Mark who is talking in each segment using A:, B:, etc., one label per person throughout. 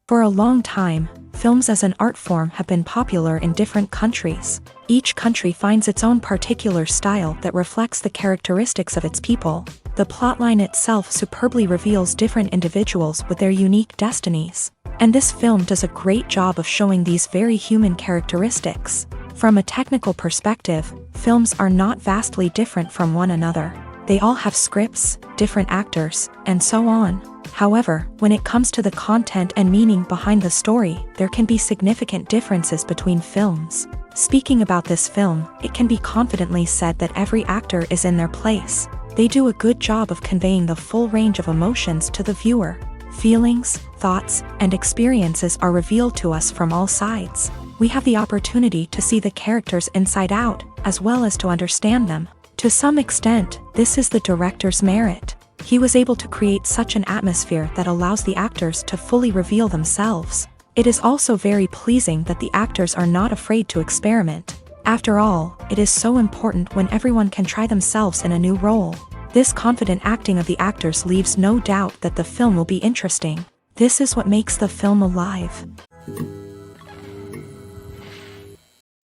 A: For a long time, films as an art form have been popular in different countries. Each country finds its own particular style that reflects the characteristics of its people. The plotline itself superbly reveals different individuals with their unique destinies. And this film does a great job of showing these very human characteristics. From a technical perspective, films are not vastly different from one another. They all have scripts, different actors, and so on. However, when it comes to the content and meaning behind the story, there can be significant differences between films. Speaking about this film, it can be confidently said that every actor is in their place. They do a good job of conveying the full range of emotions to the viewer. Feelings, thoughts, and experiences are revealed to us from all sides. We have the opportunity to see the characters inside out, as well as to understand them. To some extent, this is the director's merit. He was able to create such an atmosphere that allows the actors to fully reveal themselves. It is also very pleasing that the actors are not afraid to experiment. After all, it is so important when everyone can try themselves in a new role. This confident acting of the actors leaves no doubt that the film will be interesting. This is what makes the film alive.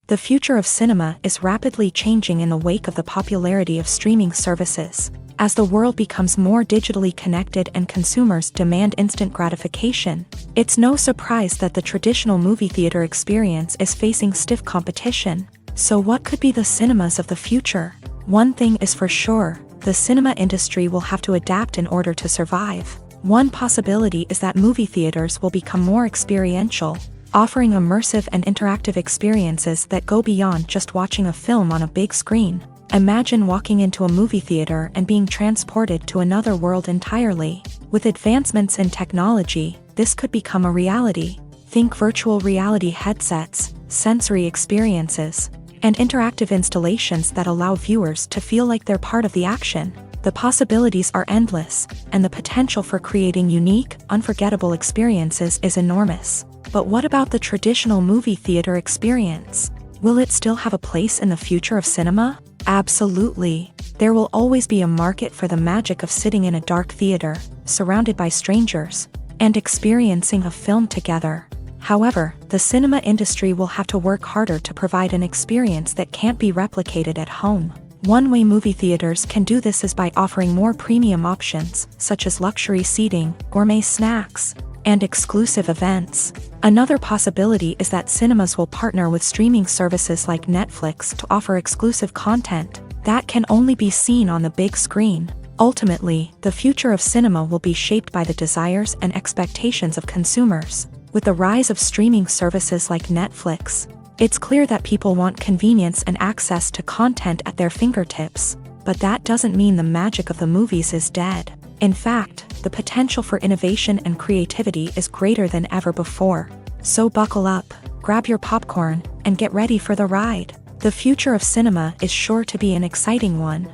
A: The future of cinema is rapidly changing in the wake of the popularity of streaming services. As the world becomes more digitally connected and consumers demand instant gratification, it's no surprise that the traditional movie theater experience is facing stiff competition. So what could be the cinemas of the future? One thing is for sure, the cinema industry will have to adapt in order to survive. One possibility is that movie theaters will become more experiential, offering immersive and interactive experiences that go beyond just watching a film on a big screen. Imagine walking into a movie theater and being transported to another world entirely. With advancements in technology, this could become a reality. Think virtual reality headsets, sensory experiences, and interactive installations that allow viewers to feel like they're part of the action. The possibilities are endless, and the potential for creating unique, unforgettable experiences is enormous. But what about the traditional movie theater experience? Will it still have a place in the future of cinema? Absolutely. There will always be a market for the magic of sitting in a dark theater, surrounded by strangers, and experiencing a film together. However, the cinema industry will have to work harder to provide an experience that can't be replicated at home. One way movie theaters can do this is by offering more premium options, such as luxury seating, gourmet snacks, and exclusive events. Another possibility is that cinemas will partner with streaming services like Netflix to offer exclusive content that can only be seen on the big screen. Ultimately, the future of cinema will be shaped by the desires and expectations of consumers. With the rise of streaming services like Netflix, it's clear that people want convenience and access to content at their fingertips. But that doesn't mean the magic of the movies is dead. In fact, the potential for innovation and creativity is greater than ever before. So buckle up, grab your popcorn, and get ready for the ride. The future of cinema is sure to be an exciting one.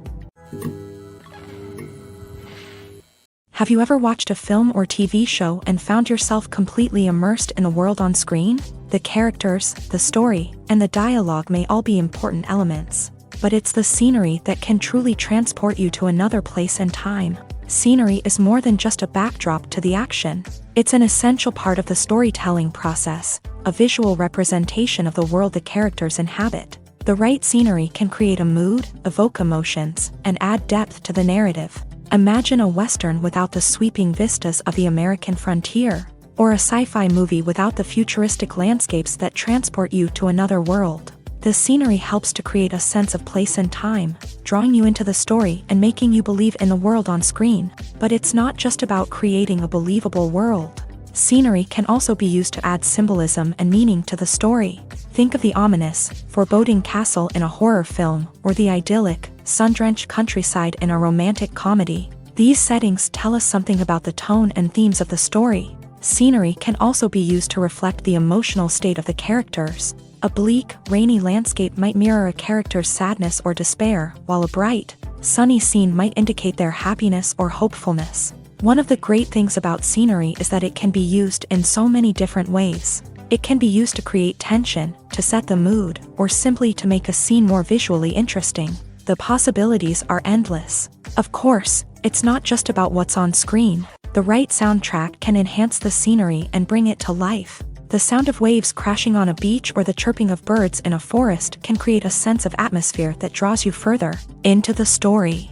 A: Have you ever watched a film or TV show and found yourself completely immersed in the world on screen? The characters, the story, and the dialogue may all be important elements, but it's the scenery that can truly transport you to another place and time. Scenery is more than just a backdrop to the action. It's an essential part of the storytelling process, a visual representation of the world the characters inhabit. The right scenery can create a mood, evoke emotions, and add depth to the narrative. Imagine a Western without the sweeping vistas of the American frontier. or a sci-fi movie without the futuristic landscapes that transport you to another world. The scenery helps to create a sense of place and time, drawing you into the story and making you believe in the world on screen. But it's not just about creating a believable world. Scenery can also be used to add symbolism and meaning to the story. Think of the ominous, foreboding castle in a horror film, or the idyllic, sun-drenched countryside in a romantic comedy. These settings tell us something about the tone and themes of the story. Scenery can also be used to reflect the emotional state of the characters. A bleak, rainy landscape might mirror a character's sadness or despair, while a bright, sunny scene might indicate their happiness or hopefulness. One of the great things about scenery is that it can be used in so many different ways. It can be used to create tension, to set the mood, or simply to make a scene more visually interesting. The possibilities are endless. Of course, it's not just about what's on screen. The right soundtrack can enhance the scenery and bring it to life. The sound of waves crashing on a beach or the chirping of birds in a forest can create a sense of atmosphere that draws you further into the story.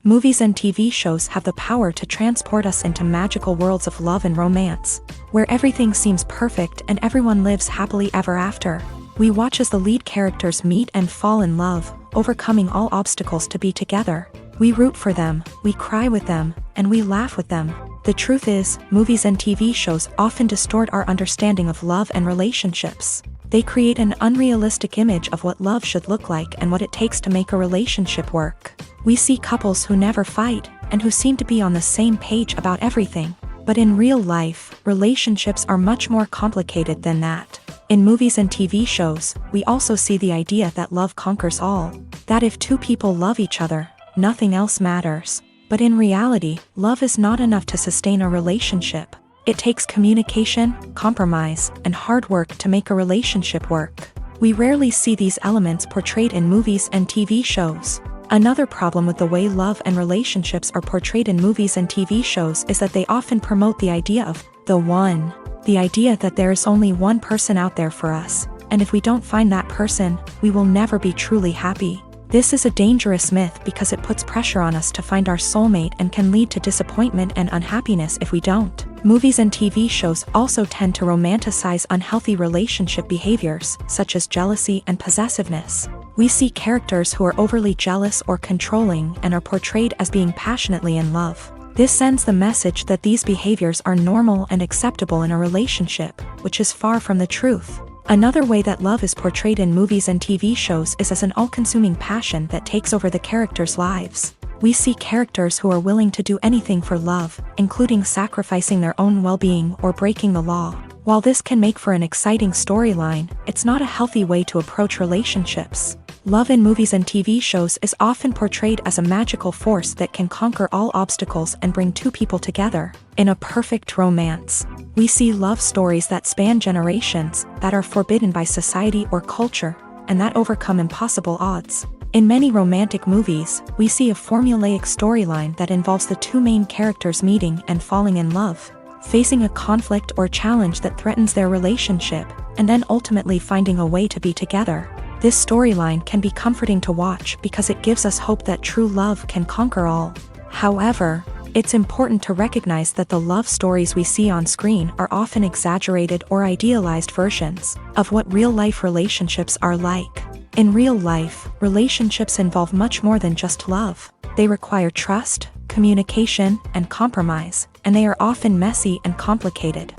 A: Movies and TV shows have the power to transport us into magical worlds of love and romance, where everything seems perfect and everyone lives happily ever after. We watch as the lead characters meet and fall in love, overcoming all obstacles to be together. We root for them, we cry with them, and we laugh with them. The truth is, movies and TV shows often distort our understanding of love and relationships. They create an unrealistic image of what love should look like and what it takes to make a relationship work. We see couples who never fight, and who seem to be on the same page about everything. But in real life, relationships are much more complicated than that. In movies and TV shows, we also see the idea that love conquers all. That if two people love each other, nothing else matters. But in reality, love is not enough to sustain a relationship. It takes communication, compromise, and hard work to make a relationship work. We rarely see these elements portrayed in movies and TV shows. Another problem with the way love and relationships are portrayed in movies and TV shows is that they often promote the idea of the one. The idea that there is only one person out there for us, and if we don't find that person, we will never be truly happy. This is a dangerous myth because it puts pressure on us to find our soulmate and can lead to disappointment and unhappiness if we don't. Movies and TV shows also tend to romanticize unhealthy relationship behaviors, such as jealousy and possessiveness. We see characters who are overly jealous or controlling and are portrayed as being passionately in love. This sends the message that these behaviors are normal and acceptable in a relationship, which is far from the truth. Another way that love is portrayed in movies and TV shows is as an all-consuming passion that takes over the characters' lives. We see characters who are willing to do anything for love, including sacrificing their own well-being or breaking the law. While this can make for an exciting storyline, it's not a healthy way to approach relationships. Love in movies and TV shows is often portrayed as a magical force that can conquer all obstacles and bring two people together in a perfect romance. We see love stories that span generations, that are forbidden by society or culture, and that overcome impossible odds. In many romantic movies, we see a formulaic storyline that involves the two main characters meeting and falling in love, facing a conflict or challenge that threatens their relationship, and then ultimately finding a way to be together. This storyline can be comforting to watch because it gives us hope that true love can conquer all. However, it's important to recognize that the love stories we see on screen are often exaggerated or idealized versions of what real-life relationships are like. In real life, relationships involve much more than just love. They require trust, communication, and compromise, and they are often messy and complicated.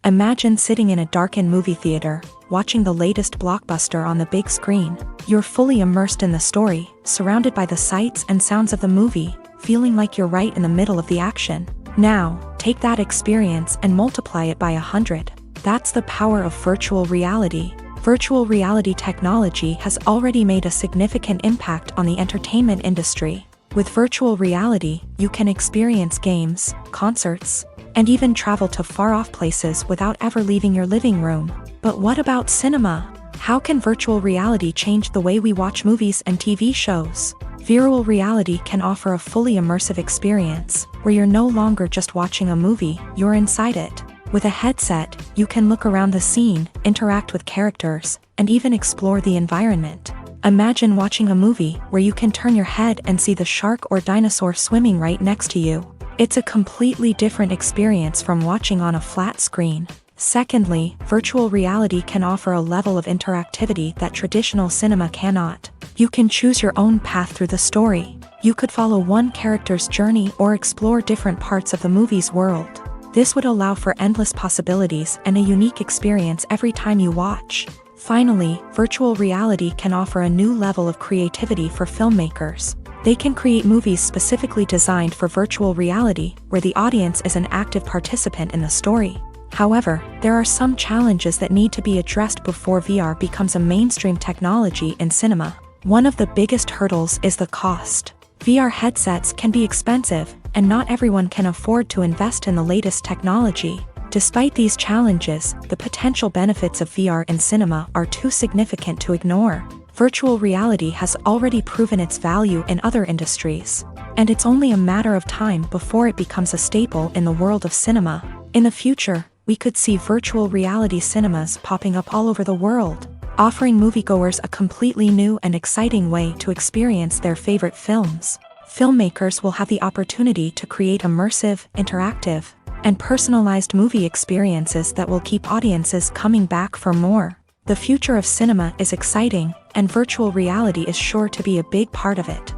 A: Imagine sitting in a darkened movie theater, watching the latest blockbuster on the big screen. You're fully immersed in the story, surrounded by the sights and sounds of the movie, feeling like you're right in the middle of the action. Now, take that experience and multiply it by 100. That's the power of virtual reality. Virtual reality technology has already made a significant impact on the entertainment industry. With virtual reality, you can experience games, concerts, and even travel to far-off places without ever leaving your living room. But what about cinema? How can virtual reality change the way we watch movies and TV shows? Virtual reality can offer a fully immersive experience, where you're no longer just watching a movie, you're inside it. With a headset, you can look around the scene, interact with characters, and even explore the environment. Imagine watching a movie where you can turn your head and see the shark or dinosaur swimming right next to you. It's a completely different experience from watching on a flat screen. Secondly, virtual reality can offer a level of interactivity that traditional cinema cannot. You can choose your own path through the story. You could follow one character's journey or explore different parts of the movie's world. This would allow for endless possibilities and a unique experience every time you watch. Finally, virtual reality can offer a new level of creativity for filmmakers. They can create movies specifically designed for virtual reality, where the audience is an active participant in the story. However, there are some challenges that need to be addressed before VR becomes a mainstream technology in cinema. One of the biggest hurdles is the cost. VR headsets can be expensive, and not everyone can afford to invest in the latest technology. Despite these challenges, the potential benefits of VR in cinema are too significant to ignore. Virtual reality has already proven its value in other industries, and it's only a matter of time before it becomes a staple in the world of cinema. In the future, we could see virtual reality cinemas popping up all over the world, offering moviegoers a completely new and exciting way to experience their favorite films. Filmmakers will have the opportunity to create immersive, interactive, and personalized movie experiences that will keep audiences coming back for more. The future of cinema is exciting, and virtual reality is sure to be a big part of it.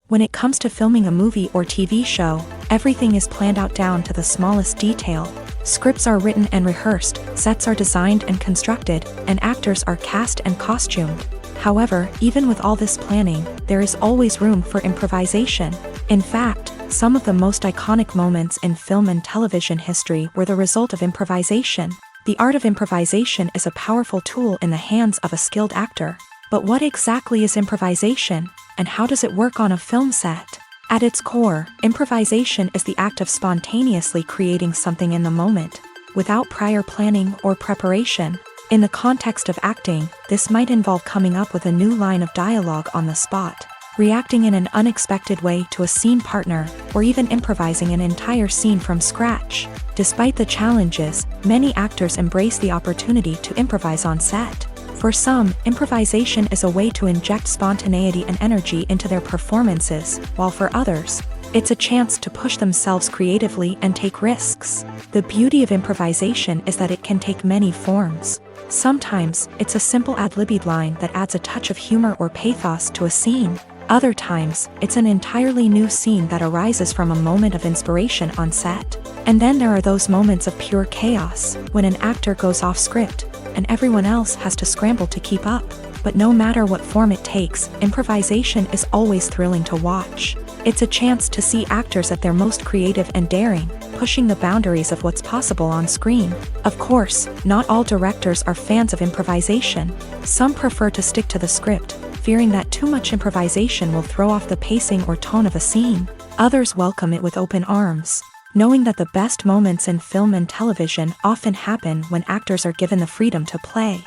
A: When it comes to filming a movie or TV show, everything is planned out down to the smallest detail. Scripts are written and rehearsed, sets are designed and constructed, and actors are cast and costumed. However, even with all this planning, there is always room for improvisation. In fact, some of the most iconic moments in film and television history were the result of improvisation. The art of improvisation is a powerful tool in the hands of a skilled actor. But what exactly is improvisation, and how does it work on a film set? At its core, improvisation is the act of spontaneously creating something in the moment, without prior planning or preparation. In the context of acting, this might involve coming up with a new line of dialogue on the spot, reacting in an unexpected way to a scene partner, or even improvising an entire scene from scratch. Despite the challenges, many actors embrace the opportunity to improvise on set. For some, improvisation is a way to inject spontaneity and energy into their performances, while for others, it's a chance to push themselves creatively and take risks. The beauty of improvisation is that it can take many forms. Sometimes, it's a simple ad-libbed line that adds a touch of humor or pathos to a scene. Other times, it's an entirely new scene that arises from a moment of inspiration on set. And then there are those moments of pure chaos, when an actor goes off script, and everyone else has to scramble to keep up. But no matter what form it takes, improvisation is always thrilling to watch. It's a chance to see actors at their most creative and daring, pushing the boundaries of what's possible on screen. Of course, not all directors are fans of improvisation. Some prefer to stick to the script, fearing that too much improvisation will throw off the pacing or tone of a scene. Others welcome it with open arms, knowing that the best moments in film and television often happen when actors are given the freedom to play.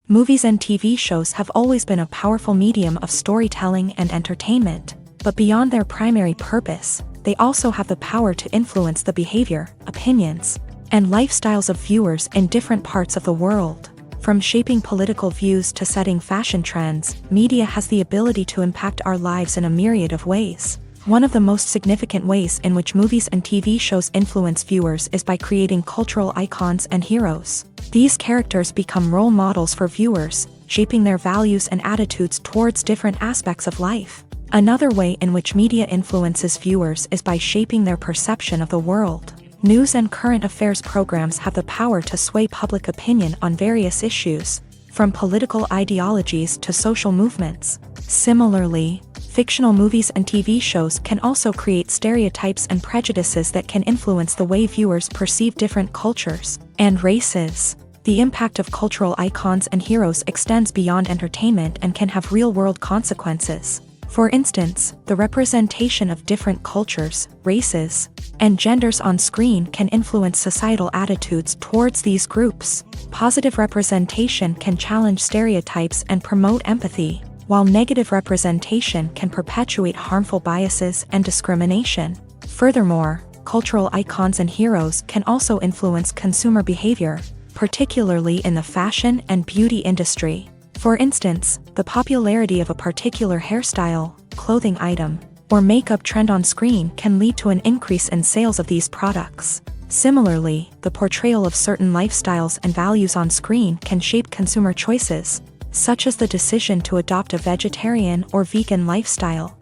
A: Movies and TV shows have always been a powerful medium of storytelling and entertainment, but beyond their primary purpose, they also have the power to influence the behavior, opinions, and lifestyles of viewers in different parts of the world. From shaping political views to setting fashion trends, media has the ability to impact our lives in a myriad of ways. One of the most significant ways in which movies and TV shows influence viewers is by creating cultural icons and heroes. These characters become role models for viewers, shaping their values and attitudes towards different aspects of life. Another way in which media influences viewers is by shaping their perception of the world. News and current affairs programs have the power to sway public opinion on various issues, from political ideologies to social movements. Similarly, fictional movies and TV shows can also create stereotypes and prejudices that can influence the way viewers perceive different cultures and races. The impact of cultural icons and heroes extends beyond entertainment and can have real-world consequences. For instance, the representation of different cultures, races, and genders on screen can influence societal attitudes towards these groups. Positive representation can challenge stereotypes and promote empathy, while negative representation can perpetuate harmful biases and discrimination. Furthermore, Cultural icons and heroes can also influence consumer behavior, particularly in the fashion and beauty industry. For instance, the popularity of a particular hairstyle, clothing item, or makeup trend on screen can lead to an increase in sales of these products. Similarly, the portrayal of certain lifestyles and values on screen can shape consumer choices, such as the decision to adopt a vegetarian or vegan lifestyle.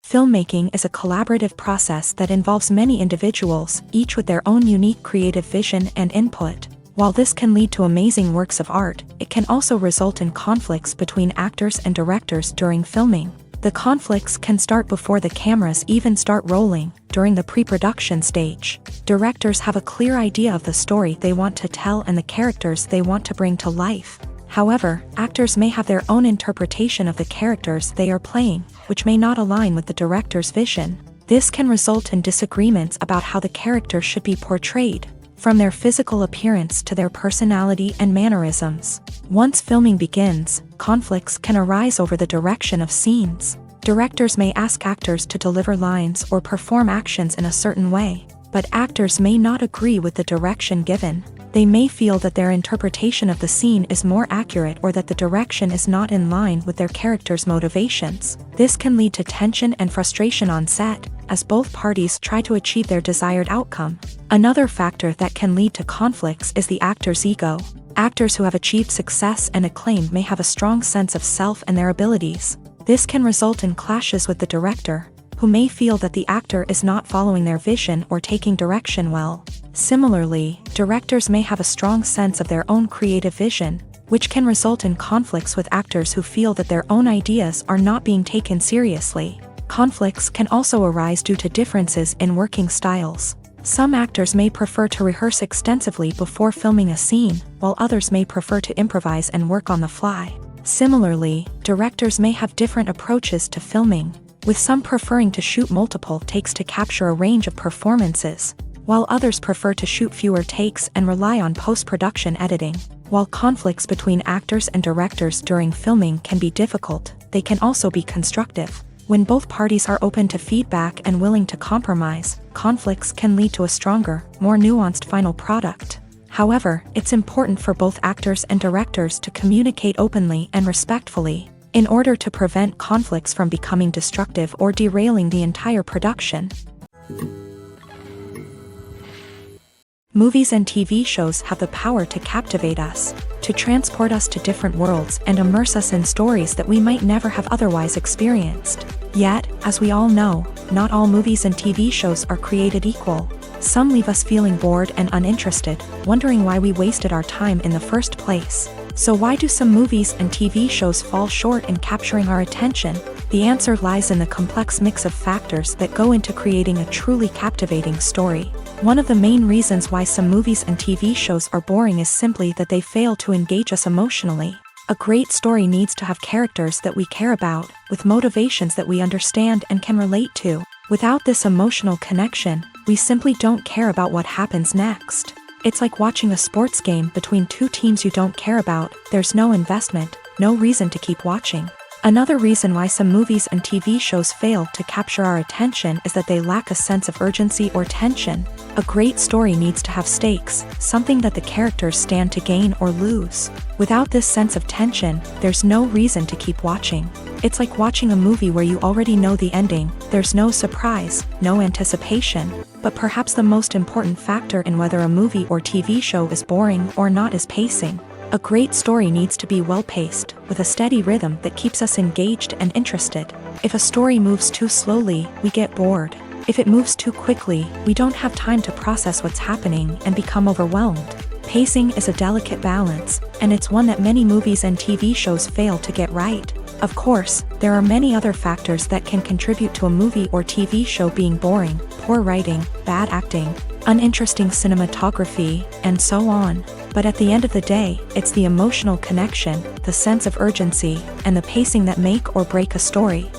A: Filmmaking is a collaborative process that involves many individuals, each with their own unique creative vision and input. While this can lead to amazing works of art, it can also result in conflicts between actors and directors during filming. The conflicts can start before the cameras even start rolling, during the pre-production stage. Directors have a clear idea of the story they want to tell and the characters they want to bring to life. However, actors may have their own interpretation of the characters they are playing, which may not align with the director's vision. This can result in disagreements about how the character should be portrayed, from their physical appearance to their personality and mannerisms. Once filming begins, conflicts can arise over the direction of scenes. Directors may ask actors to deliver lines or perform actions in a certain way, but actors may not agree with the direction given. They may feel that their interpretation of the scene is more accurate or that the direction is not in line with their character's motivations. This can lead to tension and frustration on set, as both parties try to achieve their desired outcome. Another factor that can lead to conflicts is the actor's ego. Actors who have achieved success and acclaim may have a strong sense of self and their abilities. This can result in clashes with the director, who may feel that the actor is not following their vision or taking direction well. Similarly, directors may have a strong sense of their own creative vision, which can result in conflicts with actors who feel that their own ideas are not being taken seriously. Conflicts can also arise due to differences in working styles. Some actors may prefer to rehearse extensively before filming a scene, while others may prefer to improvise and work on the fly. Similarly, directors may have different approaches to filming, with some preferring to shoot multiple takes to capture a range of performances, while others prefer to shoot fewer takes and rely on post-production editing. While conflicts between actors and directors during filming can be difficult, they can also be constructive. When both parties are open to feedback and willing to compromise, conflicts can lead to a stronger, more nuanced final product. However, it's important for both actors and directors to communicate openly and respectfully, in order to prevent conflicts from becoming destructive or derailing the entire production. Movies and TV shows have the power to captivate us, to transport us to different worlds and immerse us in stories that we might never have otherwise experienced. Yet, as we all know, not all movies and TV shows are created equal. Some leave us feeling bored and uninterested, wondering why we wasted our time in the first place. So why do some movies and TV shows fall short in capturing our attention? The answer lies in the complex mix of factors that go into creating a truly captivating story. One of the main reasons why some movies and TV shows are boring is simply that they fail to engage us emotionally. A great story needs to have characters that we care about, with motivations that we understand and can relate to. Without this emotional connection, we simply don't care about what happens next. It's like watching a sports game between two teams you don't care about. There's no investment, no reason to keep watching. Another reason why some movies and TV shows fail to capture our attention is that they lack a sense of urgency or tension. A great story needs to have stakes, something that the characters stand to gain or lose. Without this sense of tension, there's no reason to keep watching. It's like watching a movie where you already know the ending. There's no surprise, no anticipation. But perhaps the most important factor in whether a movie or TV show is boring or not is pacing. A great story needs to be well-paced, with a steady rhythm that keeps us engaged and interested. If a story moves too slowly, we get bored. If it moves too quickly, we don't have time to process what's happening and become overwhelmed. Pacing is a delicate balance, and it's one that many movies and TV shows fail to get right. Of course, there are many other factors that can contribute to a movie or TV show being boring: poor writing, bad acting, uninteresting cinematography, and so on. But at the end of the day, it's the emotional connection, the sense of urgency, and the pacing that make or break a story.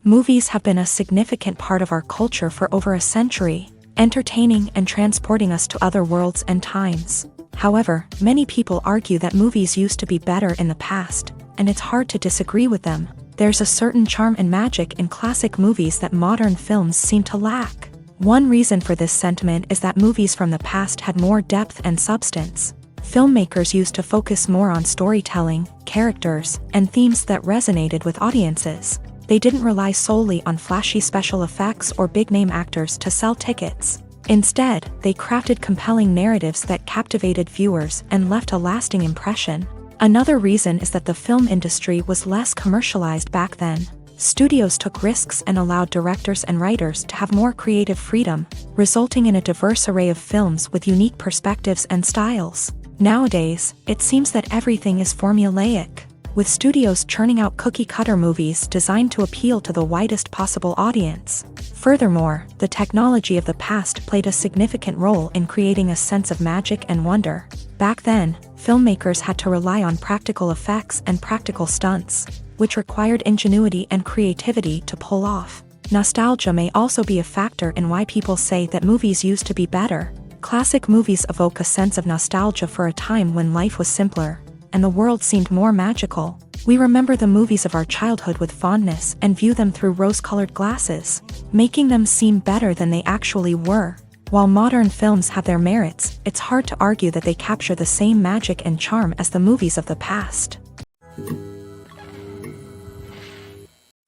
A: Movies have been a significant part of our culture for over a century, entertaining and transporting us to other worlds and times. However, many people argue that movies used to be better in the past, and it's hard to disagree with them. There's a certain charm and magic in classic movies that modern films seem to lack. One reason for this sentiment is that movies from the past had more depth and substance. Filmmakers used to focus more on storytelling, characters, and themes that resonated with audiences. They didn't rely solely on flashy special effects or big-name actors to sell tickets. Instead, they crafted compelling narratives that captivated viewers and left a lasting impression. Another reason is that the film industry was less commercialized back then. Studios took risks and allowed directors and writers to have more creative freedom, resulting in a diverse array of films with unique perspectives and styles. Nowadays, it seems that everything is formulaic, with studios churning out cookie-cutter movies designed to appeal to the widest possible audience. Furthermore, the technology of the past played a significant role in creating a sense of magic and wonder. Back then, filmmakers had to rely on practical effects and practical stunts, which required ingenuity and creativity to pull off. Nostalgia may also be a factor in why people say that movies used to be better. Classic movies evoke a sense of nostalgia for a time when life was simpler, and the world seemed more magical. We remember the movies of our childhood with fondness and view them through rose-colored glasses, making them seem better than they actually were. While modern films have their merits, it's hard to argue that they capture the same magic and charm as the movies of the past.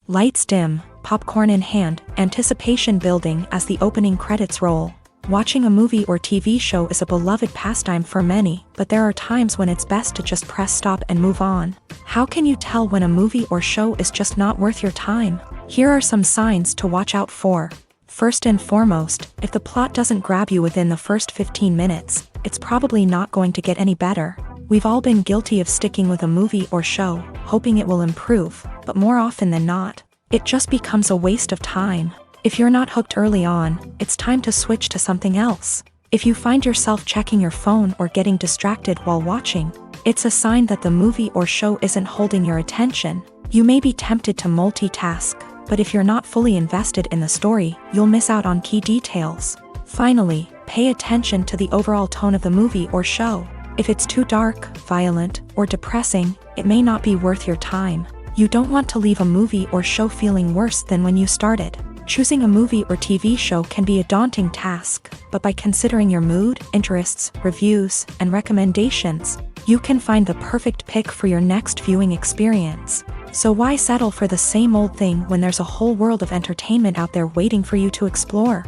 A: Lights dim, popcorn in hand, anticipation building as the opening credits roll. Watching a movie or TV show is a beloved pastime for many, but there are times when it's best to just press stop and move on. How can you tell when a movie or show is just not worth your time? Here are some signs to watch out for. First and foremost, if the plot doesn't grab you within the first 15 minutes, it's probably not going to get any better. We've all been guilty of sticking with a movie or show, hoping it will improve, but more often than not, it just becomes a waste of time. If you're not hooked early on, it's time to switch to something else. If you find yourself checking your phone or getting distracted while watching, it's a sign that the movie or show isn't holding your attention. You may be tempted to multitask, but if you're not fully invested in the story, you'll miss out on key details. Finally, pay attention to the overall tone of the movie or show. If it's too dark, violent, or depressing, it may not be worth your time. You don't want to leave a movie or show feeling worse than when you started. Choosing a movie or TV show can be a daunting task, but by considering your mood, interests, reviews, and recommendations, you can find the perfect pick for your next viewing experience. So why settle for the same old thing when there's a whole world of entertainment out there waiting for you to explore?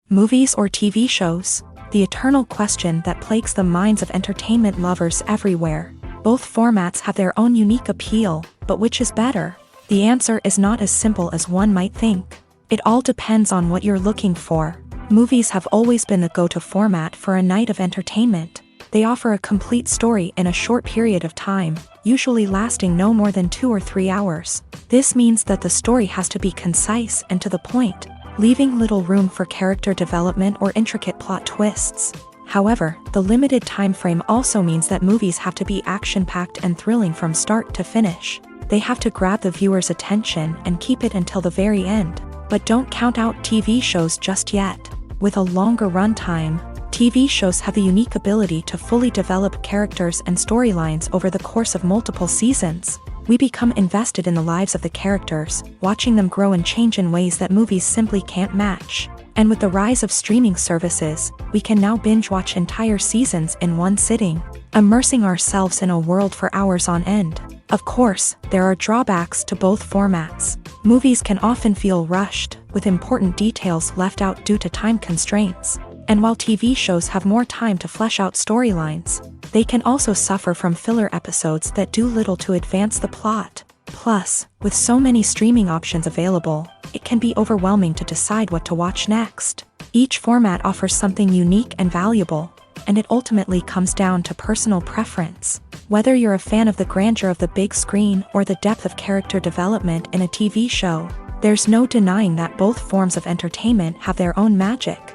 A: Movies or TV shows? The eternal question that plagues the minds of entertainment lovers everywhere. Both formats have their own unique appeal, but which is better? The answer is not as simple as one might think. It all depends on what you're looking for. Movies have always been the go-to format for a night of entertainment. They offer a complete story in a short period of time, usually lasting no more than 2 or 3 hours. This means that the story has to be concise and to the point, leaving little room for character development or intricate plot twists. However, the limited time frame also means that movies have to be action-packed and thrilling from start to finish. They have to grab the viewer's attention and keep it until the very end. But don't count out TV shows just yet. With a longer runtime, TV shows have the unique ability to fully develop characters and storylines over the course of multiple seasons. We become invested in the lives of the characters, watching them grow and change in ways that movies simply can't match. And with the rise of streaming services, we can now binge-watch entire seasons in one sitting, immersing ourselves in a world for hours on end. Of course, there are drawbacks to both formats. Movies can often feel rushed, with important details left out due to time constraints. And while TV shows have more time to flesh out storylines, they can also suffer from filler episodes that do little to advance the plot. Plus, with so many streaming options available, it can be overwhelming to decide what to watch next. Each format offers something unique and valuable, and it ultimately comes down to personal preference. Whether you're a fan of the grandeur of the big screen or the depth of character development in a TV show, there's no denying that both forms of entertainment have their own magic.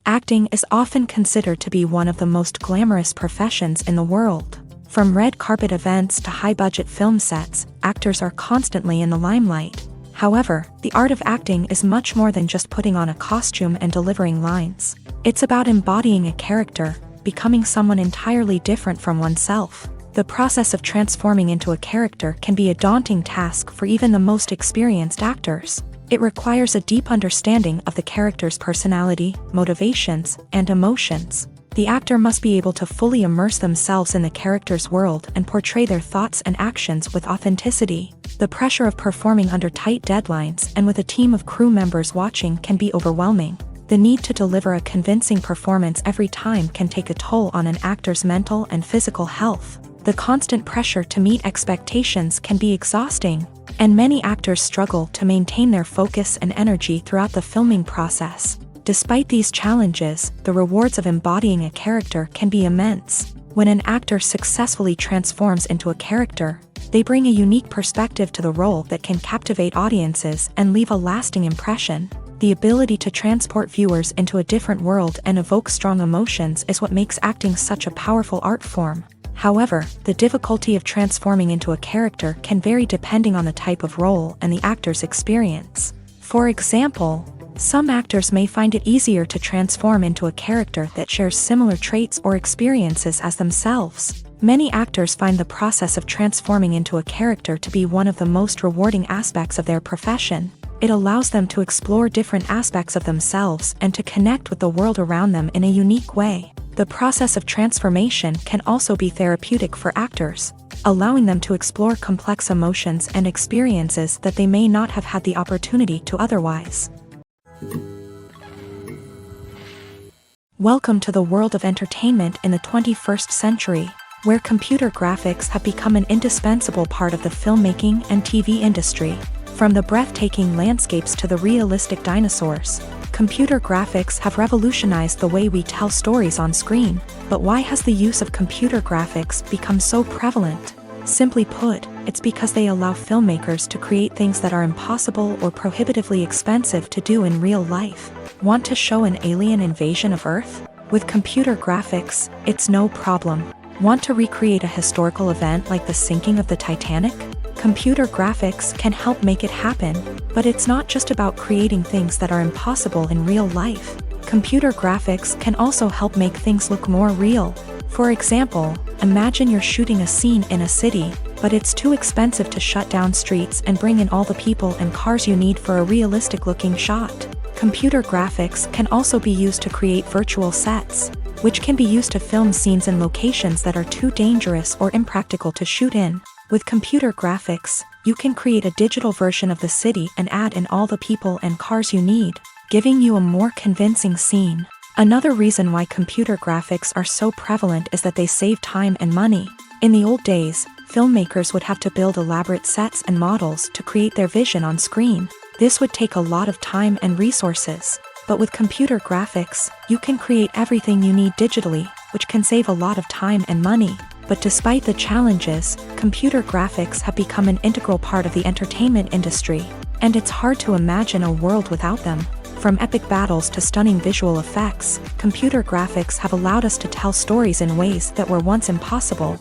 A: Acting is often considered to be one of the most glamorous professions in the world. From red carpet events to high-budget film sets, actors are constantly in the limelight. However, the art of acting is much more than just putting on a costume and delivering lines. It's about embodying a character, becoming someone entirely different from oneself. The process of transforming into a character can be a daunting task for even the most experienced actors. It requires a deep understanding of the character's personality, motivations, and emotions. The actor must be able to fully immerse themselves in the character's world and portray their thoughts and actions with authenticity. The pressure of performing under tight deadlines and with a team of crew members watching can be overwhelming. The need to deliver a convincing performance every time can take a toll on an actor's mental and physical health. The constant pressure to meet expectations can be exhausting, and many actors struggle to maintain their focus and energy throughout the filming process. Despite these challenges, the rewards of embodying a character can be immense. When an actor successfully transforms into a character, they bring a unique perspective to the role that can captivate audiences and leave a lasting impression. The ability to transport viewers into a different world and evoke strong emotions is what makes acting such a powerful art form. However, the difficulty of transforming into a character can vary depending on the type of role and the actor's experience. For example, some actors may find it easier to transform into a character that shares similar traits or experiences as themselves. Many actors find the process of transforming into a character to be one of the most rewarding aspects of their profession. It allows them to explore different aspects of themselves and to connect with the world around them in a unique way. The process of transformation can also be therapeutic for actors, allowing them to explore complex emotions and experiences that they may not have had the opportunity to otherwise. Welcome to the world of entertainment in the 21st century, where computer graphics have become an indispensable part of the filmmaking and TV industry. From the breathtaking landscapes to the realistic dinosaurs, computer graphics have revolutionized the way we tell stories on screen. But why has the use of computer graphics become so prevalent? Simply put, it's because they allow filmmakers to create things that are impossible or prohibitively expensive to do in real life. Want to show an alien invasion of Earth? With computer graphics, it's no problem. Want to recreate a historical event like the sinking of the Titanic? Computer graphics can help make it happen, but it's not just about creating things that are impossible in real life. Computer graphics can also help make things look more real. For example, imagine you're shooting a scene in a city, but it's too expensive to shut down streets and bring in all the people and cars you need for a realistic-looking shot. Computer graphics can also be used to create virtual sets, which can be used to film scenes in locations that are too dangerous or impractical to shoot in. With computer graphics, you can create a digital version of the city and add in all the people and cars you need, giving you a more convincing scene. Another reason why computer graphics are so prevalent is that they save time and money. In the old days, filmmakers would have to build elaborate sets and models to create their vision on screen. This would take a lot of time and resources. But with computer graphics, you can create everything you need digitally, which can save a lot of time and money. But despite the challenges, computer graphics have become an integral part of the entertainment industry, and it's hard to imagine a world without them. From epic battles to stunning visual effects, computer graphics have allowed us to tell stories in ways that were once impossible.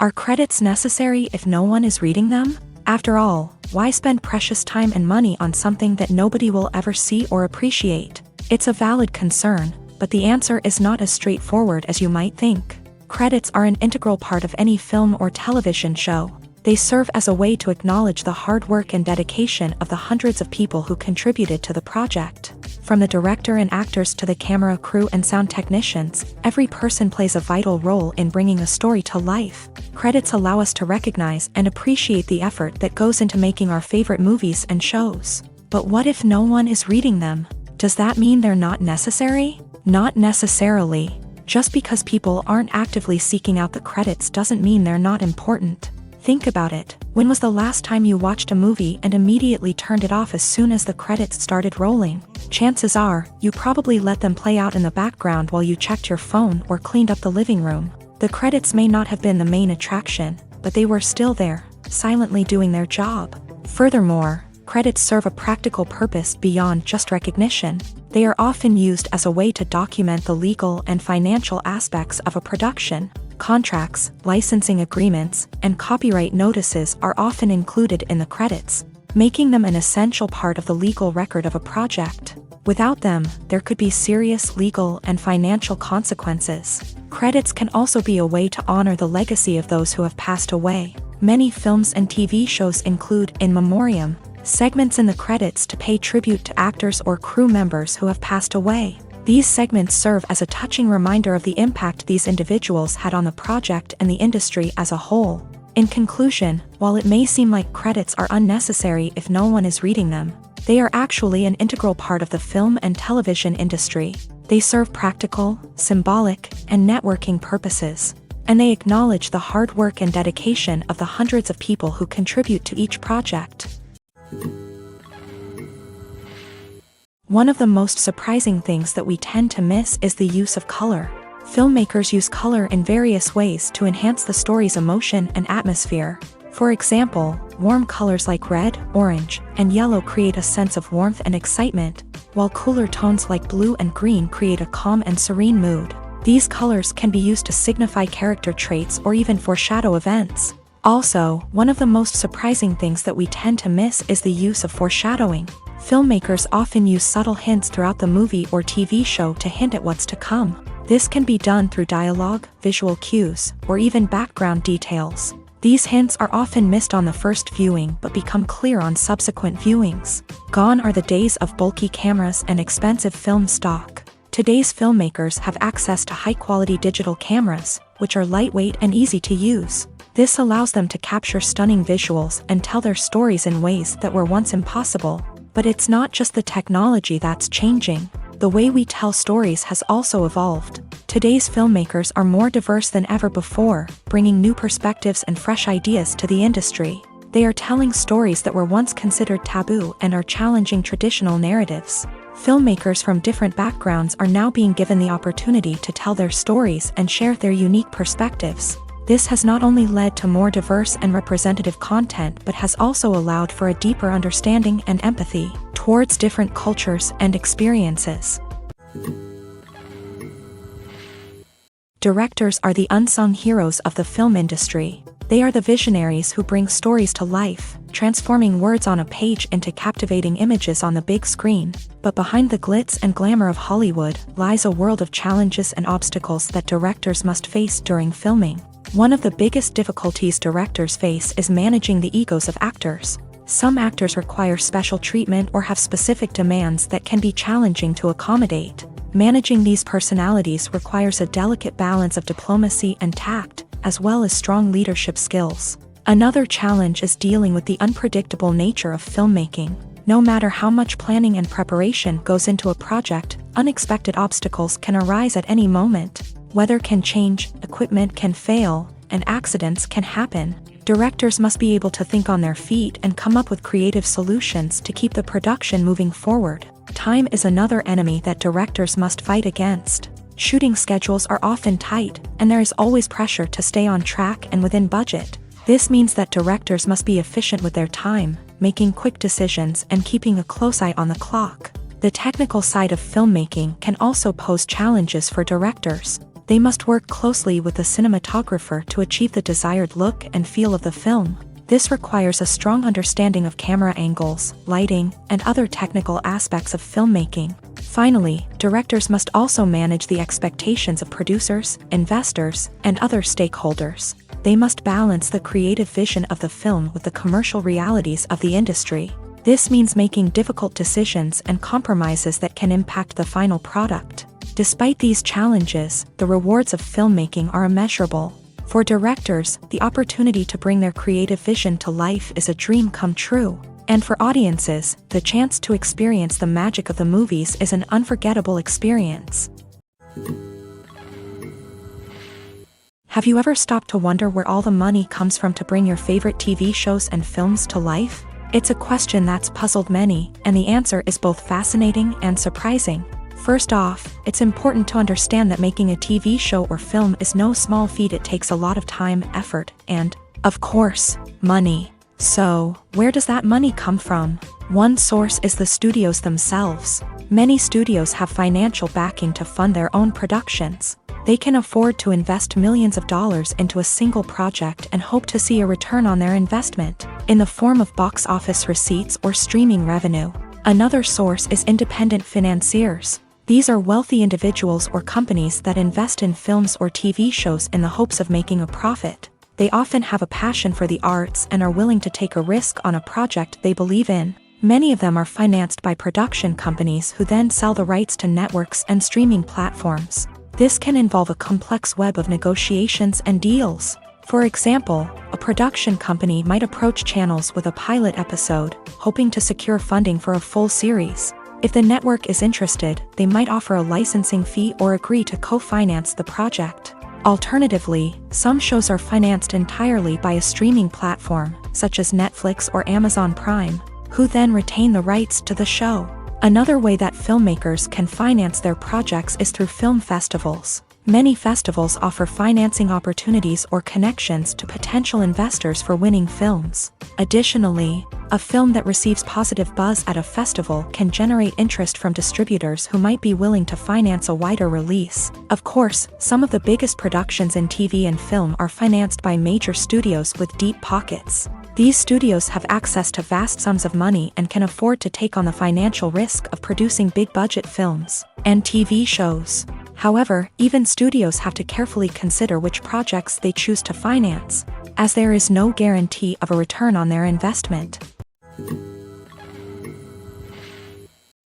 A: Are credits necessary if no one is reading them? After all, why spend precious time and money on something that nobody will ever see or appreciate? It's a valid concern, but the answer is not as straightforward as you might think. Credits are an integral part of any film or television show. They serve as a way to acknowledge the hard work and dedication of the hundreds of people who contributed to the project. From the director and actors to the camera crew and sound technicians, every person plays a vital role in bringing a story to life. Credits allow us to recognize and appreciate the effort that goes into making our favorite movies and shows. But what if no one is reading them? Does that mean they're not necessary? Not necessarily. Just because people aren't actively seeking out the credits doesn't mean they're not important. Think about it. When was the last time you watched a movie and immediately turned it off as soon as the credits started rolling? Chances are, you probably let them play out in the background while you checked your phone or cleaned up the living room. The credits may not have been the main attraction, but they were still there, silently doing their job. Furthermore, credits serve a practical purpose beyond just recognition. They are often used as a way to document the legal and financial aspects of a production. Contracts, licensing agreements, and copyright notices are often included in the credits, making them an essential part of the legal record of a project. Without them, there could be serious legal and financial consequences. Credits can also be a way to honor the legacy of those who have passed away. Many films and TV shows include in memoriam segments in the credits to pay tribute to actors or crew members who have passed away. These segments serve as a touching reminder of the impact these individuals had on the project and the industry as a whole. In conclusion, while it may seem like credits are unnecessary if no one is reading them, they are actually an integral part of the film and television industry. They serve practical, symbolic, and networking purposes, and they acknowledge the hard work and dedication of the hundreds of people who contribute to each project. One of the most surprising things that we tend to miss is the use of color. Filmmakers use color in various ways to enhance the story's emotion and atmosphere. For example, warm colors like red, orange, and yellow create a sense of warmth and excitement, while cooler tones like blue and green create a calm and serene mood. These colors can be used to signify character traits or even foreshadow events. Also, one of the most surprising things that we tend to miss is the use of foreshadowing. Filmmakers often use subtle hints throughout the movie or TV show to hint at what's to come. This can be done through dialogue, visual cues, or even background details. These hints are often missed on the first viewing but become clear on subsequent viewings. Gone are the days of bulky cameras and expensive film stock. Today's filmmakers have access to high-quality digital cameras, which are lightweight and easy to use. This allows them to capture stunning visuals and tell their stories in ways that were once impossible. But it's not just the technology that's changing. The way we tell stories has also evolved. Today's filmmakers are more diverse than ever before, bringing new perspectives and fresh ideas to the industry. They are telling stories that were once considered taboo and are challenging traditional narratives. Filmmakers from different backgrounds are now being given the opportunity to tell their stories and share their unique perspectives. This has not only led to more diverse and representative content but has also allowed for a deeper understanding and empathy towards different cultures and experiences. Directors are the unsung heroes of the film industry. They are the visionaries who bring stories to life, transforming words on a page into captivating images on the big screen. But behind the glitz and glamour of Hollywood lies a world of challenges and obstacles that directors must face during filming. One of the biggest difficulties directors face is managing the egos of actors. Some actors require special treatment or have specific demands that can be challenging to accommodate. Managing these personalities requires a delicate balance of diplomacy and tact, as well as strong leadership skills. Another challenge is dealing with the unpredictable nature of filmmaking. No matter how much planning and preparation goes into a project, unexpected obstacles can arise at any moment. Weather can change, equipment can fail, and accidents can happen. Directors must be able to think on their feet and come up with creative solutions to keep the production moving forward. Time is another enemy that directors must fight against. Shooting schedules are often tight, and there is always pressure to stay on track and within budget. This means that directors must be efficient with their time, making quick decisions and keeping a close eye on the clock. The technical side of filmmaking can also pose challenges for directors. They must work closely with the cinematographer to achieve the desired look and feel of the film. This requires a strong understanding of camera angles, lighting, and other technical aspects of filmmaking. Finally, directors must also manage the expectations of producers, investors, and other stakeholders. They must balance the creative vision of the film with the commercial realities of the industry. This means making difficult decisions and compromises that can impact the final product. Despite these challenges, the rewards of filmmaking are immeasurable. For directors, the opportunity to bring their creative vision to life is a dream come true. And for audiences, the chance to experience the magic of the movies is an unforgettable experience. Have you ever stopped to wonder where all the money comes from to bring your favorite TV shows and films to life? It's a question that's puzzled many, and the answer is both fascinating and surprising. First off, it's important to understand that making a TV show or film is no small feat. It takes a lot of time, effort, and, of course, money. So, where does that money come from? One source is the studios themselves. Many studios have financial backing to fund their own productions. They can afford to invest millions of dollars into a single project and hope to see a return on their investment, in the form of box office receipts or streaming revenue. Another source is independent financiers. These are wealthy individuals or companies that invest in films or TV shows in the hopes of making a profit. They often have a passion for the arts and are willing to take a risk on a project they believe in. Many of them are financed by production companies who then sell the rights to networks and streaming platforms. This can involve a complex web of negotiations and deals. For example, a production company might approach channels with a pilot episode, hoping to secure funding for a full series. If the network is interested, they might offer a licensing fee or agree to co-finance the project. Alternatively, some shows are financed entirely by a streaming platform, such as Netflix or Amazon Prime, who then retain the rights to the show. Another way that filmmakers can finance their projects is through film festivals. Many festivals offer financing opportunities or connections to potential investors for winning films. Additionally, a film that receives positive buzz at a festival can generate interest from distributors who might be willing to finance a wider release. Of course, some of the biggest productions in TV and film are financed by major studios with deep pockets. These studios have access to vast sums of money and can afford to take on the financial risk of producing big-budget films and TV shows. However, even studios have to carefully consider which projects they choose to finance, as there is no guarantee of a return on their investment.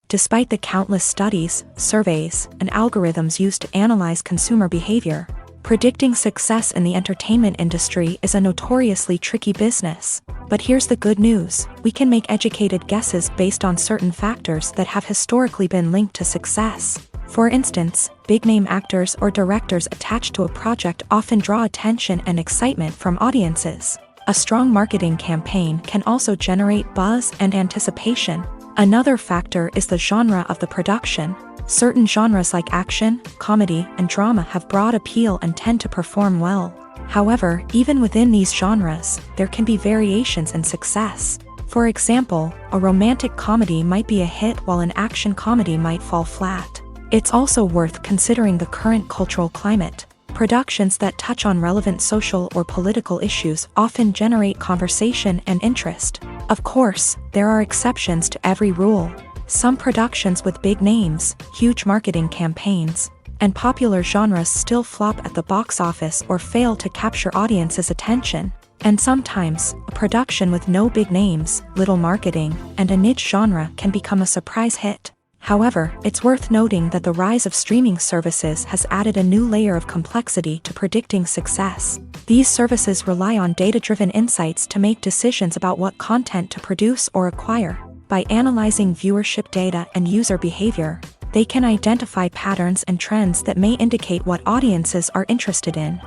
A: Despite the countless studies, surveys, and algorithms used to analyze consumer behavior, predicting success in the entertainment industry is a notoriously tricky business. But here's the good news: we can make educated guesses based on certain factors that have historically been linked to success. For instance, big-name actors or directors attached to a project often draw attention and excitement from audiences. A strong marketing campaign can also generate buzz and anticipation. Another factor is the genre of the production. Certain genres like action, comedy, and drama have broad appeal and tend to perform well. However, even within these genres, there can be variations in success. For example, a romantic comedy might be a hit while an action comedy might fall flat. It's also worth considering the current cultural climate. Productions that touch on relevant social or political issues often generate conversation and interest. Of course, there are exceptions to every rule. Some productions with big names, huge marketing campaigns, and popular genres still flop at the box office or fail to capture audiences' attention. And sometimes, a production with no big names, little marketing, and a niche genre can become a surprise hit. However, it's worth noting that the rise of streaming services has added a new layer of complexity to predicting success. These services rely on data-driven insights to make decisions about what content to produce or acquire. By analyzing viewership data and user behavior, they can identify patterns and trends that may indicate what audiences are interested in.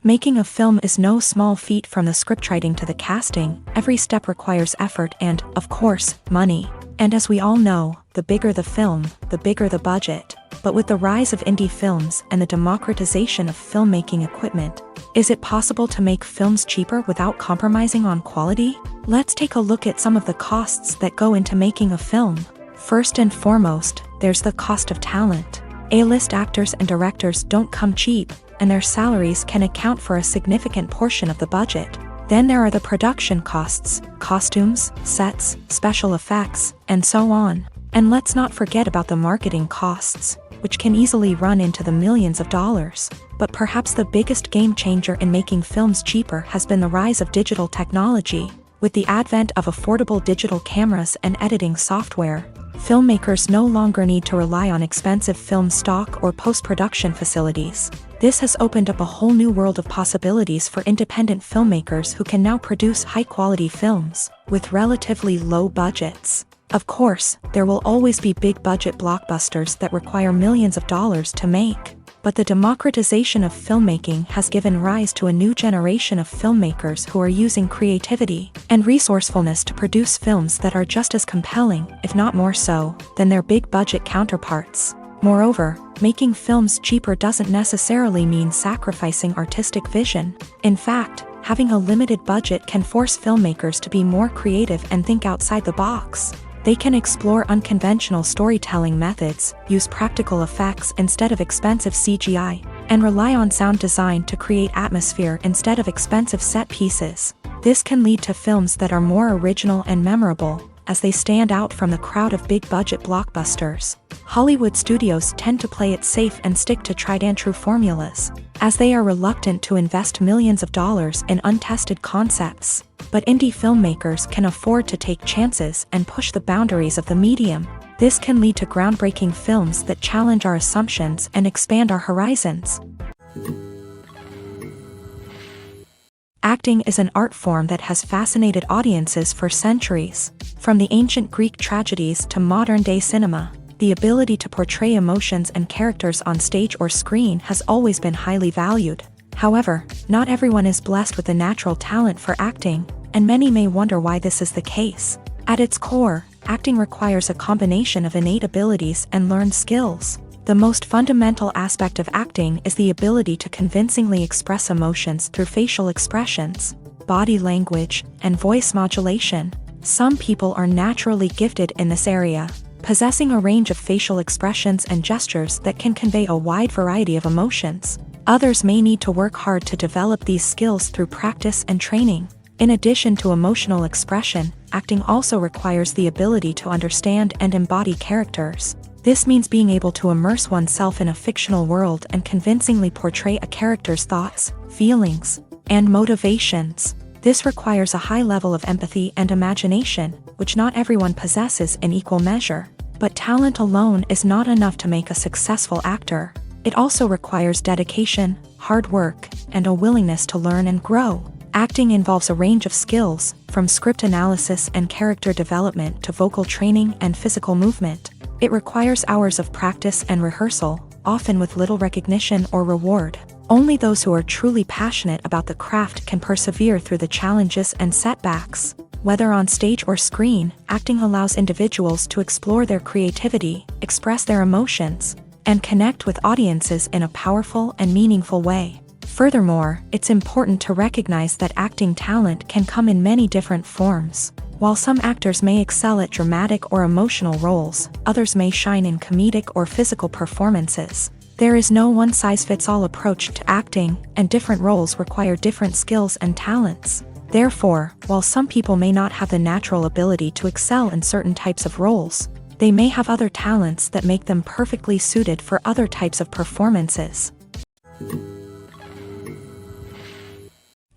A: Making a film is no small feat. From the scriptwriting to the casting, every step requires effort and, of course, money. And as we all know, the bigger the film, the bigger the budget. But with the rise of indie films and the democratization of filmmaking equipment, is it possible to make films cheaper without compromising on quality? Let's take a look at some of the costs that go into making a film. First and foremost, there's the cost of talent. A-list actors and directors don't come cheap, and their salaries can account for a significant portion of the budget. Then there are the production costs, costumes, sets, special effects, and so on. And let's not forget about the marketing costs, which can easily run into the millions of dollars. But perhaps the biggest game changer in making films cheaper has been the rise of digital technology. With the advent of affordable digital cameras and editing software, filmmakers no longer need to rely on expensive film stock or post-production facilities. This has opened up a whole new world of possibilities for independent filmmakers who can now produce high-quality films with relatively low budgets. Of course, there will always be big-budget blockbusters that require millions of dollars to make. But the democratization of filmmaking has given rise to a new generation of filmmakers who are using creativity and resourcefulness to produce films that are just as compelling, if not more so, than their big-budget counterparts. Moreover, making films cheaper doesn't necessarily mean sacrificing artistic vision. In fact, having a limited budget can force filmmakers to be more creative and think outside the box. They can explore unconventional storytelling methods, use practical effects instead of expensive CGI, and rely on sound design to create atmosphere instead of expensive set pieces. This can lead to films that are more original and memorable, as they stand out from the crowd of big-budget blockbusters. Hollywood studios tend to play it safe and stick to tried-and-true formulas, as they are reluctant to invest millions of dollars in untested concepts. But indie filmmakers can afford to take chances and push the boundaries of the medium. This can lead to groundbreaking films that challenge our assumptions and expand our horizons. Acting is an art form that has fascinated audiences for centuries. From the ancient Greek tragedies to modern-day cinema, the ability to portray emotions and characters on stage or screen has always been highly valued. However, not everyone is blessed with the natural talent for acting, and many may wonder why this is the case. At its core, acting requires a combination of innate abilities and learned skills. The most fundamental aspect of acting is the ability to convincingly express emotions through facial expressions, body language, and voice modulation. Some people are naturally gifted in this area, possessing a range of facial expressions and gestures that can convey a wide variety of emotions. Others may need to work hard to develop these skills through practice and training. In addition to emotional expression, acting also requires the ability to understand and embody characters. This means being able to immerse oneself in a fictional world and convincingly portray a character's thoughts, feelings, and motivations. This requires a high level of empathy and imagination, which not everyone possesses in equal measure. But talent alone is not enough to make a successful actor. It also requires dedication, hard work, and a willingness to learn and grow. Acting involves a range of skills, from script analysis and character development to vocal training and physical movement. It requires hours of practice and rehearsal, often with little recognition or reward. Only those who are truly passionate about the craft can persevere through the challenges and setbacks. Whether on stage or screen, acting allows individuals to explore their creativity, express their emotions, and connect with audiences in a powerful and meaningful way. Furthermore, it's important to recognize that acting talent can come in many different forms. While some actors may excel at dramatic or emotional roles, others may shine in comedic or physical performances. There is no one-size-fits-all approach to acting, and different roles require different skills and talents. Therefore, while some people may not have the natural ability to excel in certain types of roles, they may have other talents that make them perfectly suited for other types of performances.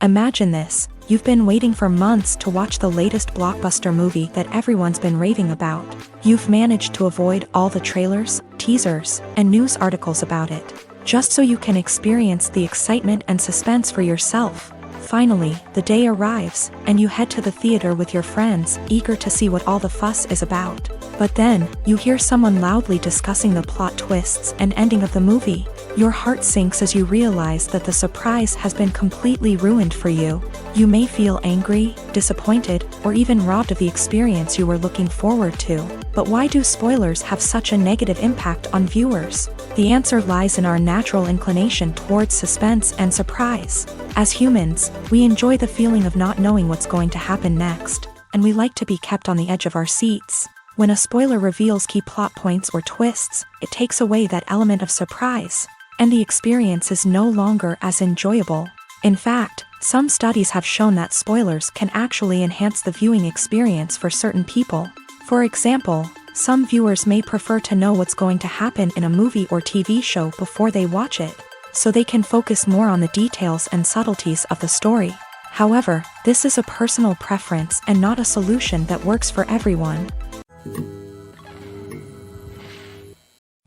A: Imagine this: you've been waiting for months to watch the latest blockbuster movie that everyone's been raving about. You've managed to avoid all the trailers, teasers, and news articles about it, just so you can experience the excitement and suspense for yourself. Finally, the day arrives, and you head to the theater with your friends, eager to see what all the fuss is about. But then, you hear someone loudly discussing the plot twists and ending of the movie. Your heart sinks as you realize that the surprise has been completely ruined for you. You may feel angry, disappointed, or even robbed of the experience you were looking forward to. But why do spoilers have such a negative impact on viewers? The answer lies in our natural inclination towards suspense and surprise. As humans, we enjoy the feeling of not knowing what's going to happen next, and we like to be kept on the edge of our seats. When a spoiler reveals key plot points or twists, it takes away that element of surprise, and the experience is no longer as enjoyable. In fact, some studies have shown that spoilers can actually enhance the viewing experience for certain people. For example, some viewers may prefer to know what's going to happen in a movie or TV show before they watch it, so they can focus more on the details and subtleties of the story. However, this is a personal preference and not a solution that works for everyone.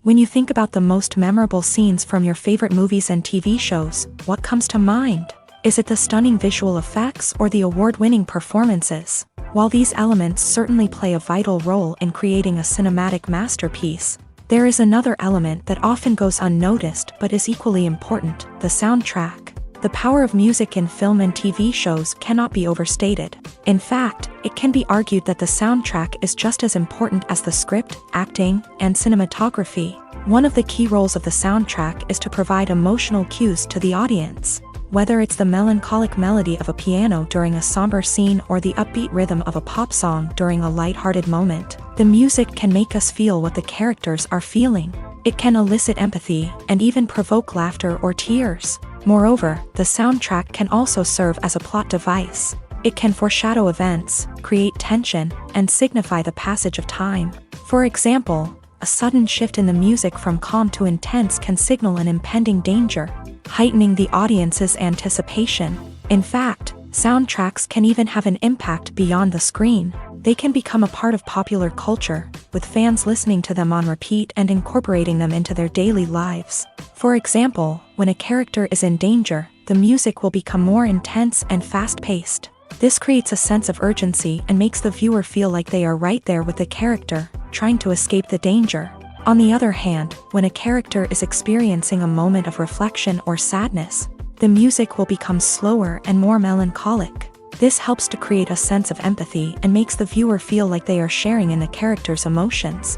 A: When you think about the most memorable scenes from your favorite movies and TV shows, what comes to mind? Is it the stunning visual effects or the award-winning performances? While these elements certainly play a vital role in creating a cinematic masterpiece, there is another element that often goes unnoticed but is equally important: the soundtrack. The power of music in film and TV shows cannot be overstated. In fact, it can be argued that the soundtrack is just as important as the script, acting, and cinematography. One of the key roles of the soundtrack is to provide emotional cues to the audience. Whether it's the melancholic melody of a piano during a somber scene or the upbeat rhythm of a pop song during a lighthearted moment, the music can make us feel what the characters are feeling. It can elicit empathy and even provoke laughter or tears. Moreover, the soundtrack can also serve as a plot device. It can foreshadow events, create tension, and signify the passage of time. For example, a sudden shift in the music from calm to intense can signal an impending danger, heightening the audience's anticipation. In fact, soundtracks can even have an impact beyond the screen. They can become a part of popular culture, with fans listening to them on repeat and incorporating them into their daily lives. For example, when a character is in danger, the music will become more intense and fast-paced. This creates a sense of urgency and makes the viewer feel like they are right there with the character, trying to escape the danger. On the other hand, when a character is experiencing a moment of reflection or sadness, the music will become slower and more melancholic. This helps to create a sense of empathy and makes the viewer feel like they are sharing in the character's emotions.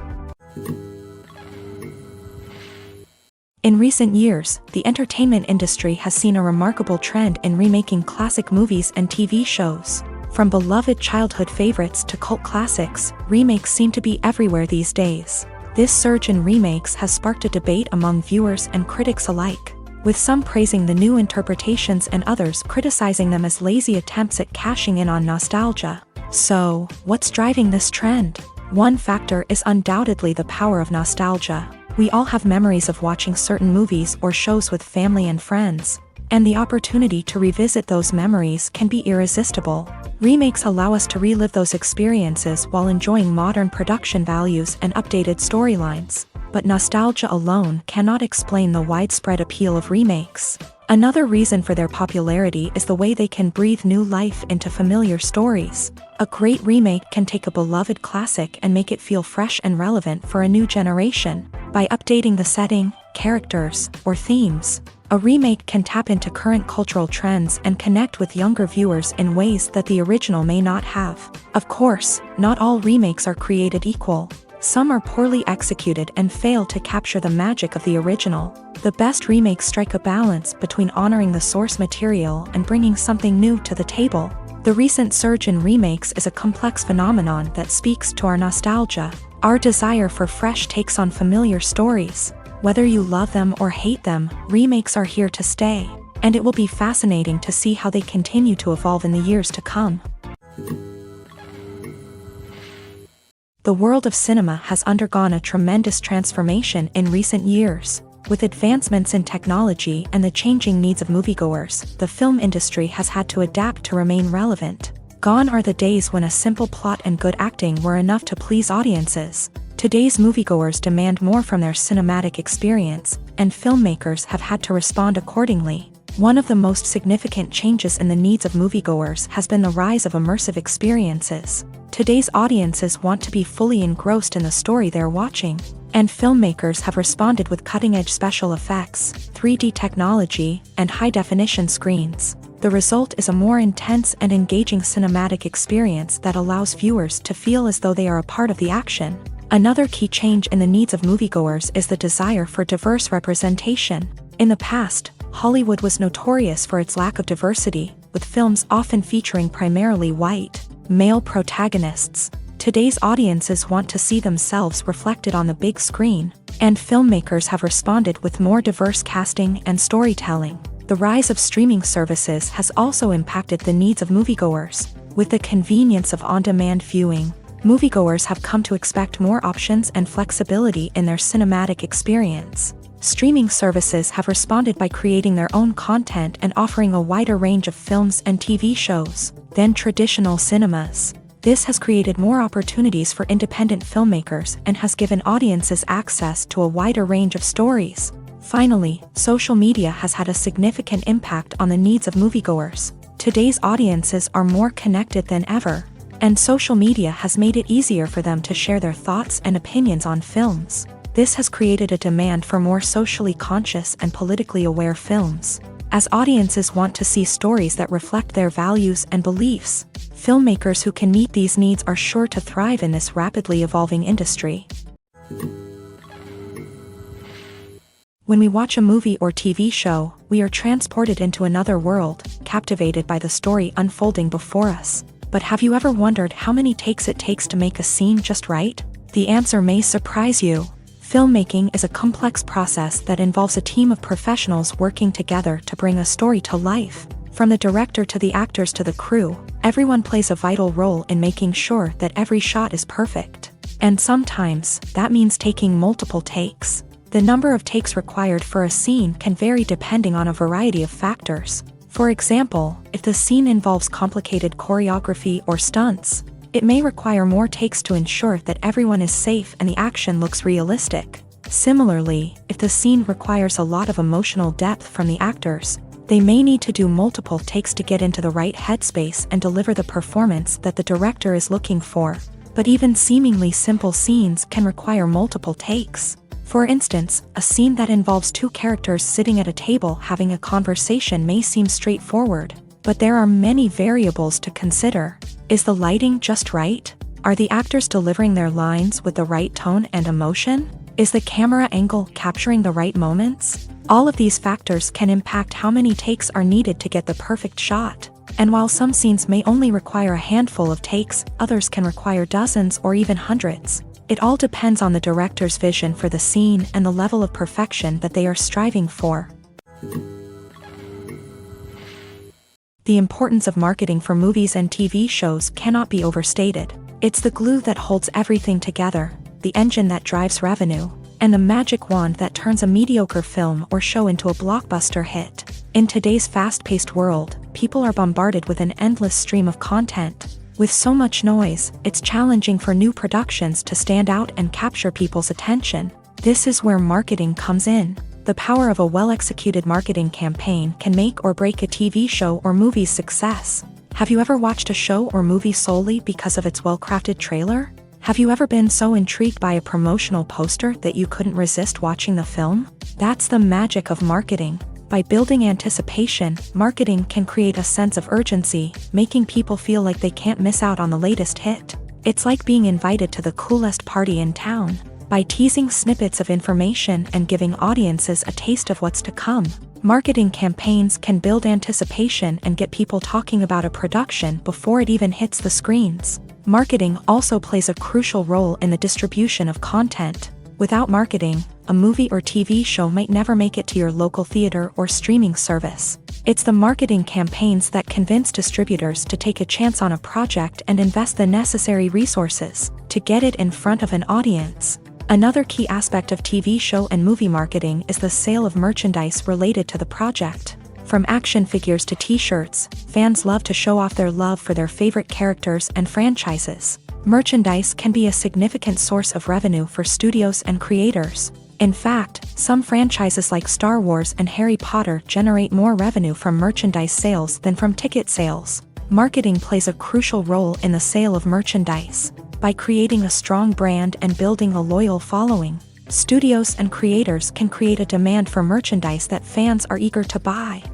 A: In recent years, the entertainment industry has seen a remarkable trend in remaking classic movies and TV shows. From beloved childhood favorites to cult classics, remakes seem to be everywhere these days. This surge in remakes has sparked a debate among viewers and critics alike, with some praising the new interpretations and others criticizing them as lazy attempts at cashing in on nostalgia. So, what's driving this trend? One factor is undoubtedly the power of nostalgia. We all have memories of watching certain movies or shows with family and friends, and the opportunity to revisit those memories can be irresistible. Remakes allow us to relive those experiences while enjoying modern production values and updated storylines. But nostalgia alone cannot explain the widespread appeal of remakes. Another reason for their popularity is the way they can breathe new life into familiar stories. A great remake can take a beloved classic and make it feel fresh and relevant for a new generation. By updating the setting, characters, or themes, a remake can tap into current cultural trends and connect with younger viewers in ways that the original may not have. Of course, not all remakes are created equal. Some are poorly executed and fail to capture the magic of the original. The best remakes strike a balance between honoring the source material and bringing something new to the table. The recent surge in remakes is a complex phenomenon that speaks to our nostalgia, our desire for fresh takes on familiar stories. Whether you love them or hate them, remakes are here to stay, and it will be fascinating to see how they continue to evolve in the years to come. The world of cinema has undergone a tremendous transformation in recent years. With advancements in technology and the changing needs of moviegoers, the film industry has had to adapt to remain relevant. Gone are the days when a simple plot and good acting were enough to please audiences. Today's moviegoers demand more from their cinematic experience, and filmmakers have had to respond accordingly. One of the most significant changes in the needs of moviegoers has been the rise of immersive experiences. Today's audiences want to be fully engrossed in the story they're watching, and filmmakers have responded with cutting-edge special effects, 3D technology, and high-definition screens. The result is a more intense and engaging cinematic experience that allows viewers to feel as though they are a part of the action. Another key change in the needs of moviegoers is the desire for diverse representation. In the past, Hollywood was notorious for its lack of diversity, with films often featuring primarily white, male protagonists. Today's audiences want to see themselves reflected on the big screen, and filmmakers have responded with more diverse casting and storytelling. The rise of streaming services has also impacted the needs of moviegoers. With the convenience of on-demand viewing, moviegoers have come to expect more options and flexibility in their cinematic experience. Streaming services have responded by creating their own content and offering a wider range of films and TV shows than traditional cinemas. This has created more opportunities for independent filmmakers and has given audiences access to a wider range of stories. Finally, social media has had a significant impact on the needs of moviegoers. Today's audiences are more connected than ever, and social media has made it easier for them to share their thoughts and opinions on films. This has created a demand for more socially conscious and politically aware films. As audiences want to see stories that reflect their values and beliefs, filmmakers who can meet these needs are sure to thrive in this rapidly evolving industry. When we watch a movie or TV show, we are transported into another world, captivated by the story unfolding before us. But have you ever wondered how many takes it takes to make a scene just right? The answer may surprise you. Filmmaking is a complex process that involves a team of professionals working together to bring a story to life. From the director to the actors to the crew, everyone plays a vital role in making sure that every shot is perfect. And sometimes, that means taking multiple takes. The number of takes required for a scene can vary depending on a variety of factors. For example, if the scene involves complicated choreography or stunts, it may require more takes to ensure that everyone is safe and the action looks realistic. Similarly, if the scene requires a lot of emotional depth from the actors, they may need to do multiple takes to get into the right headspace and deliver the performance that the director is looking for. But even seemingly simple scenes can require multiple takes. For instance, a scene that involves two characters sitting at a table having a conversation may seem straightforward, but there are many variables to consider. Is the lighting just right? Are the actors delivering their lines with the right tone and emotion? Is the camera angle capturing the right moments? All of these factors can impact how many takes are needed to get the perfect shot. And while some scenes may only require a handful of takes, others can require dozens or even hundreds. It all depends on the director's vision for the scene and the level of perfection that they are striving for. The importance of marketing for movies and TV shows cannot be overstated. It's the glue that holds everything together, the engine that drives revenue, and the magic wand that turns a mediocre film or show into a blockbuster hit. In today's fast-paced world, people are bombarded with an endless stream of content. With so much noise, it's challenging for new productions to stand out and capture people's attention. This is where marketing comes in. The power of a well-executed marketing campaign can make or break a TV show or movie's success. Have you ever watched a show or movie solely because of its well-crafted trailer? Have you ever been so intrigued by a promotional poster that you couldn't resist watching the film? That's the magic of marketing. By building anticipation, marketing can create a sense of urgency, making people feel like they can't miss out on the latest hit. It's like being invited to the coolest party in town. By teasing snippets of information and giving audiences a taste of what's to come, marketing campaigns can build anticipation and get people talking about a production before it even hits the screens. Marketing also plays a crucial role in the distribution of content. Without marketing, a movie or TV show might never make it to your local theater or streaming service. It's the marketing campaigns that convince distributors to take a chance on a project and invest the necessary resources to get it in front of an audience. Another key aspect of TV show and movie marketing is the sale of merchandise related to the project. From action figures to t-shirts, fans love to show off their love for their favorite characters and franchises. Merchandise can be a significant source of revenue for studios and creators. In fact, some franchises like Star Wars and Harry Potter generate more revenue from merchandise sales than from ticket sales. Marketing plays a crucial role in the sale of merchandise. By creating a strong brand and building a loyal following, studios and creators can create a demand for merchandise that fans are eager to buy.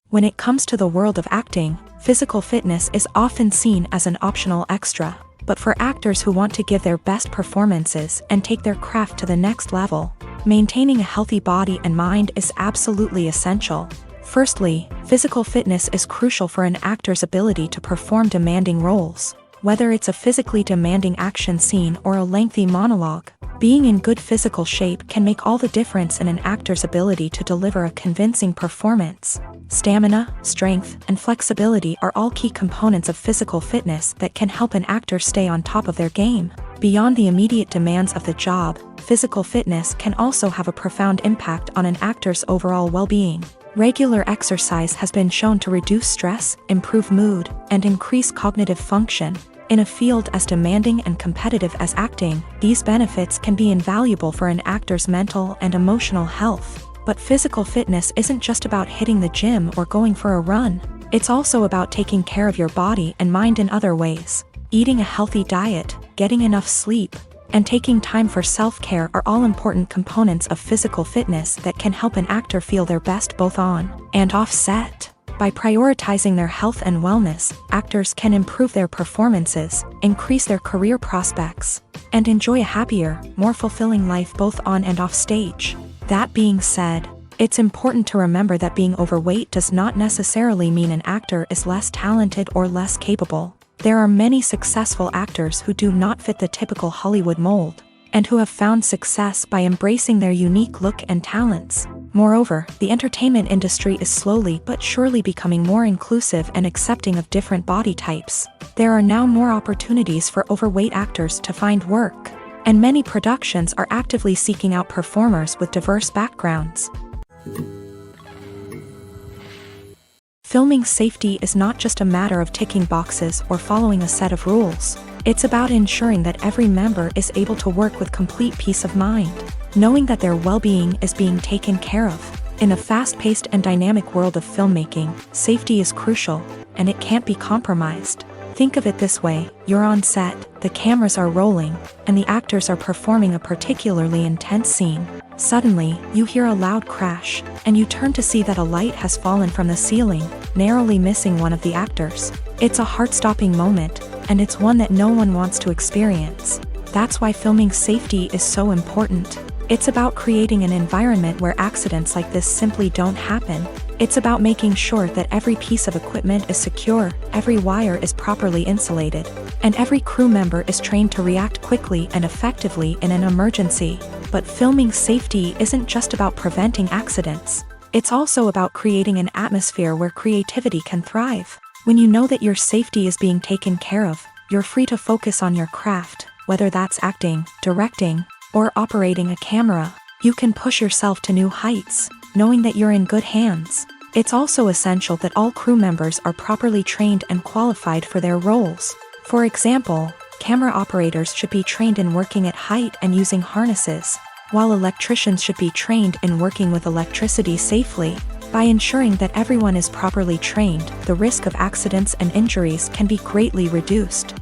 A: When it comes to the world of acting, physical fitness is often seen as an optional extra. But for actors who want to give their best performances and take their craft to the next level, maintaining a healthy body and mind is absolutely essential. Firstly, physical fitness is crucial for an actor's ability to perform demanding roles. Whether it's a physically demanding action scene or a lengthy monologue, being in good physical shape can make all the difference in an actor's ability to deliver a convincing performance. Stamina, strength, and flexibility are all key components of physical fitness that can help an actor stay on top of their game. Beyond the immediate demands of the job, physical fitness can also have a profound impact on an actor's overall well-being. Regular exercise has been shown to reduce stress, improve mood, and increase cognitive function. In a field as demanding and competitive as acting, these benefits can be invaluable for an actor's mental and emotional health. But physical fitness isn't just about hitting the gym or going for a run. It's also about taking care of your body and mind in other ways. Eating a healthy diet, getting enough sleep, and taking time for self-care are all important components of physical fitness that can help an actor feel their best both on and off set. By prioritizing their health and wellness, actors can improve their performances, increase their career prospects, and enjoy a happier, more fulfilling life both on and off stage. That being said, it's important to remember that being overweight does not necessarily mean an actor is less talented or less capable. There are many successful actors who do not fit the typical Hollywood mold, and who have found success by embracing their unique look and talents. Moreover, the entertainment industry is slowly but surely becoming more inclusive and accepting of different body types. There are now more opportunities for overweight actors to find work, and many productions are actively seeking out performers with diverse backgrounds. Filming safety is not just a matter of ticking boxes or following a set of rules. It's about ensuring that every member is able to work with complete peace of mind, knowing that their well-being is being taken care of. In a fast-paced and dynamic world of filmmaking, safety is crucial, and it can't be compromised. Think of it this way: you're on set, the cameras are rolling, and the actors are performing a particularly intense scene. Suddenly, you hear a loud crash, and you turn to see that a light has fallen from the ceiling, narrowly missing one of the actors. It's a heart-stopping moment, and it's one that no one wants to experience. That's why filming safety is so important. It's about creating an environment where accidents like this simply don't happen. It's about making sure that every piece of equipment is secure, every wire is properly insulated, and every crew member is trained to react quickly and effectively in an emergency. But filming safety isn't just about preventing accidents. It's also about creating an atmosphere where creativity can thrive. When you know that your safety is being taken care of, you're free to focus on your craft, whether that's acting, directing, or operating a camera. You can push yourself to new heights, knowing that you're in good hands. It's also essential that all crew members are properly trained and qualified for their roles. For example, camera operators should be trained in working at height and using harnesses, while electricians should be trained in working with electricity safely. By ensuring that everyone is properly trained, the risk of accidents and injuries can be greatly reduced.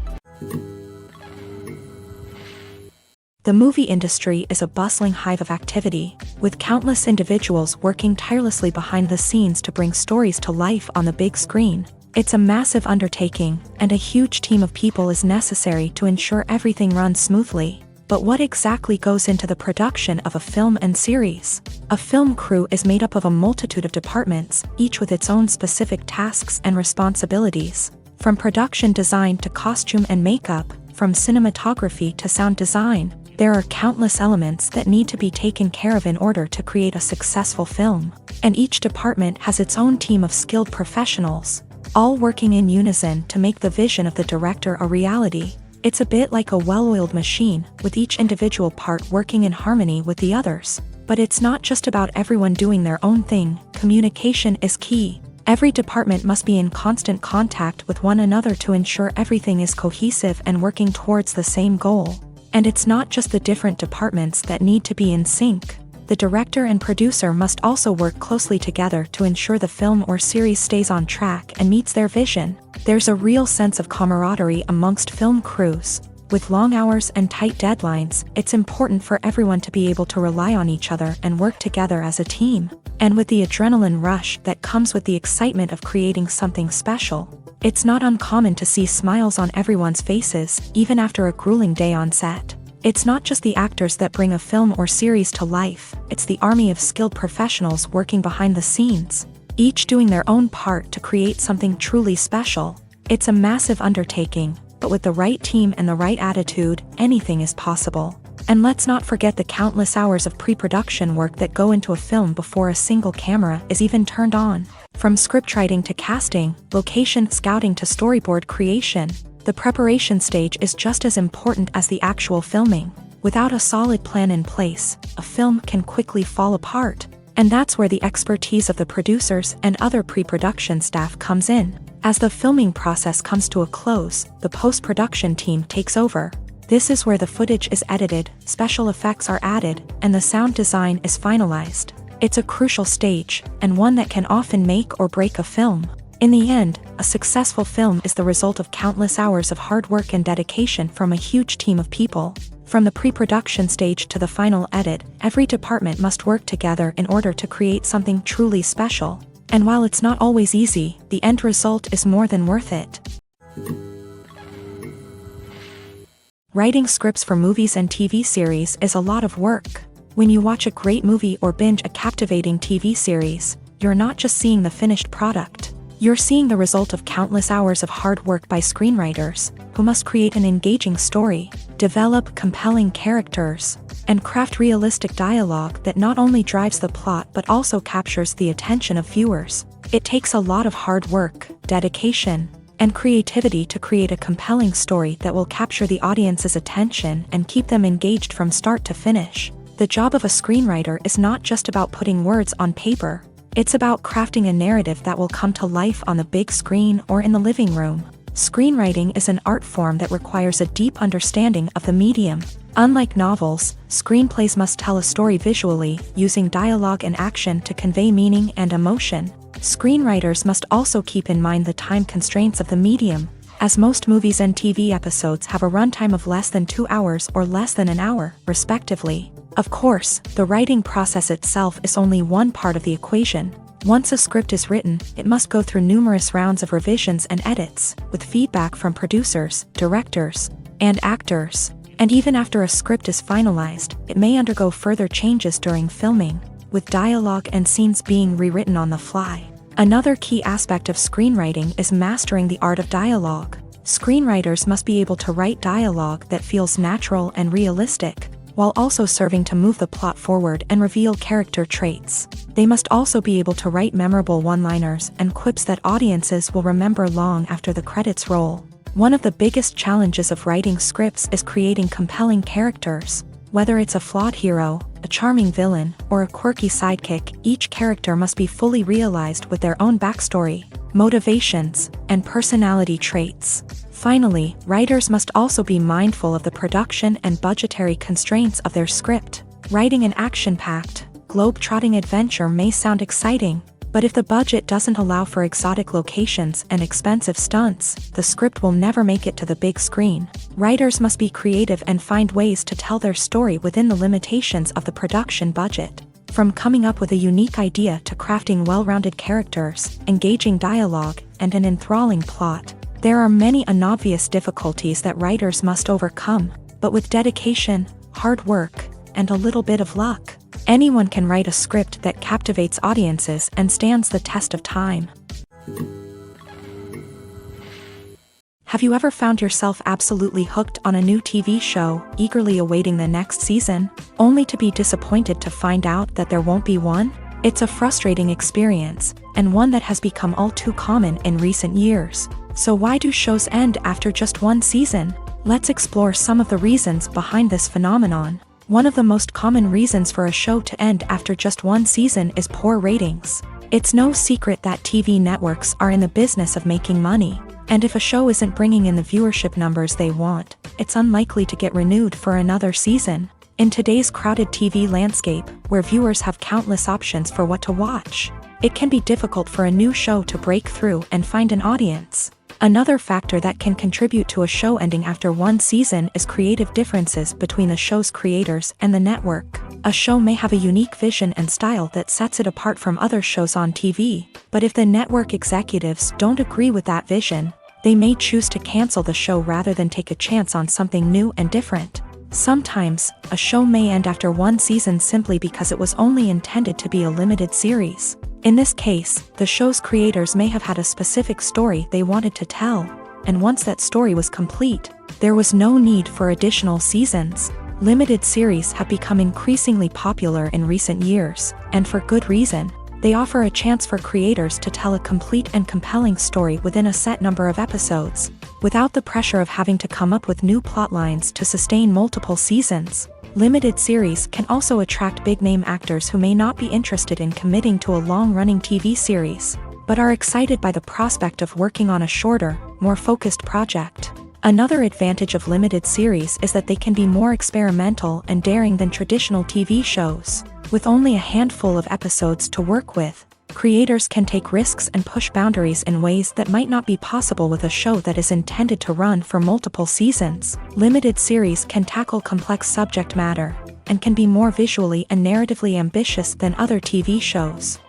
A: The movie industry is a bustling hive of activity, with countless individuals working tirelessly behind the scenes to bring stories to life on the big screen. It's a massive undertaking, and a huge team of people is necessary to ensure everything runs smoothly. But what exactly goes into the production of a film and series? A film crew is made up of a multitude of departments, each with its own specific tasks and responsibilities. From production design to costume and makeup, from cinematography to sound design, there are countless elements that need to be taken care of in order to create a successful film. And each department has its own team of skilled professionals, all working in unison to make the vision of the director a reality. It's a bit like a well-oiled machine, with each individual part working in harmony with the others. But it's not just about everyone doing their own thing. Communication is key. Every department must be in constant contact with one another to ensure everything is cohesive and working towards the same goal. And it's not just the different departments that need to be in sync. The director and producer must also work closely together to ensure the film or series stays on track and meets their vision. There's a real sense of camaraderie amongst film crews. With long hours and tight deadlines, it's important for everyone to be able to rely on each other and work together as a team. And with the adrenaline rush that comes with the excitement of creating something special, it's not uncommon to see smiles on everyone's faces, even after a grueling day on set. It's not just the actors that bring a film or series to life, it's the army of skilled professionals working behind the scenes, each doing their own part to create something truly special. It's a massive undertaking, but with the right team and the right attitude, anything is possible. And let's not forget the countless hours of pre-production work that go into a film before a single camera is even turned on. From scriptwriting to casting, location scouting to storyboard creation, the preparation stage is just as important as the actual filming. Without a solid plan in place, a film can quickly fall apart. And that's where the expertise of the producers and other pre-production staff comes in. As the filming process comes to a close, the post-production team takes over. This is where the footage is edited, special effects are added, and the sound design is finalized. It's a crucial stage, and one that can often make or break a film. In the end, a successful film is the result of countless hours of hard work and dedication from a huge team of people. From the pre-production stage to the final edit, every department must work together in order to create something truly special. And while it's not always easy, the end result is more than worth it. Writing scripts for movies and TV series is a lot of work. When you watch a great movie or binge a captivating TV series, you're not just seeing the finished product. You're seeing the result of countless hours of hard work by screenwriters, who must create an engaging story, develop compelling characters, and craft realistic dialogue that not only drives the plot but also captures the attention of viewers. It takes a lot of hard work, dedication, and creativity to create a compelling story that will capture the audience's attention and keep them engaged from start to finish. The job of a screenwriter is not just about putting words on paper. It's about crafting a narrative that will come to life on the big screen or in the living room. Screenwriting is an art form that requires a deep understanding of the medium. Unlike novels, screenplays must tell a story visually, using dialogue and action to convey meaning and emotion. Screenwriters must also keep in mind the time constraints of the medium, as most movies and TV episodes have a runtime of less than 2 hours or less than an hour, respectively. Of course, the writing process itself is only one part of the equation. Once a script is written, it must go through numerous rounds of revisions and edits, with feedback from producers, directors, and actors. And even after a script is finalized, it may undergo further changes during filming, with dialogue and scenes being rewritten on the fly. Another key aspect of screenwriting is mastering the art of dialogue. Screenwriters must be able to write dialogue that feels natural and realistic, while also serving to move the plot forward and reveal character traits. They must also be able to write memorable one-liners and quips that audiences will remember long after the credits roll. One of the biggest challenges of writing scripts is creating compelling characters. Whether it's a flawed hero, a charming villain, or a quirky sidekick, each character must be fully realized with their own backstory, motivations, and personality traits. Finally, writers must also be mindful of the production and budgetary constraints of their script. Writing an action-packed, globe-trotting adventure may sound exciting, but if the budget doesn't allow for exotic locations and expensive stunts, the script will never make it to the big screen. Writers must be creative and find ways to tell their story within the limitations of the production budget. From coming up with a unique idea to crafting well-rounded characters, engaging dialogue, and an enthralling plot, there are many unobvious difficulties that writers must overcome, but with dedication, hard work, and a little bit of luck, anyone can write a script that captivates audiences and stands the test of time. Have you ever found yourself absolutely hooked on a new TV show, eagerly awaiting the next season, only to be disappointed to find out that there won't be one? It's a frustrating experience, and one that has become all too common in recent years. So why do shows end after just one season? Let's explore some of the reasons behind this phenomenon. One of the most common reasons for a show to end after just one season is poor ratings. It's no secret that TV networks are in the business of making money, and if a show isn't bringing in the viewership numbers they want, it's unlikely to get renewed for another season. In today's crowded TV landscape, where viewers have countless options for what to watch, it can be difficult for a new show to break through and find an audience. Another factor that can contribute to a show ending after one season is creative differences between the show's creators and the network. A show may have a unique vision and style that sets it apart from other shows on TV, but if the network executives don't agree with that vision, they may choose to cancel the show rather than take a chance on something new and different. Sometimes, a show may end after one season simply because it was only intended to be a limited series. In this case, the show's creators may have had a specific story they wanted to tell, and once that story was complete, there was no need for additional seasons. Limited series have become increasingly popular in recent years, and for good reason. They offer a chance for creators to tell a complete and compelling story within a set number of episodes, without the pressure of having to come up with new plotlines to sustain multiple seasons. Limited series can also attract big-name actors who may not be interested in committing to a long-running TV series, but are excited by the prospect of working on a shorter, more focused project. Another advantage of limited series is that they can be more experimental and daring than traditional TV shows. With only a handful of episodes to work with, creators can take risks and push boundaries in ways that might not be possible with a show that is intended to run for multiple seasons. Limited series can tackle complex subject matter, and can be more visually and narratively ambitious than other TV shows.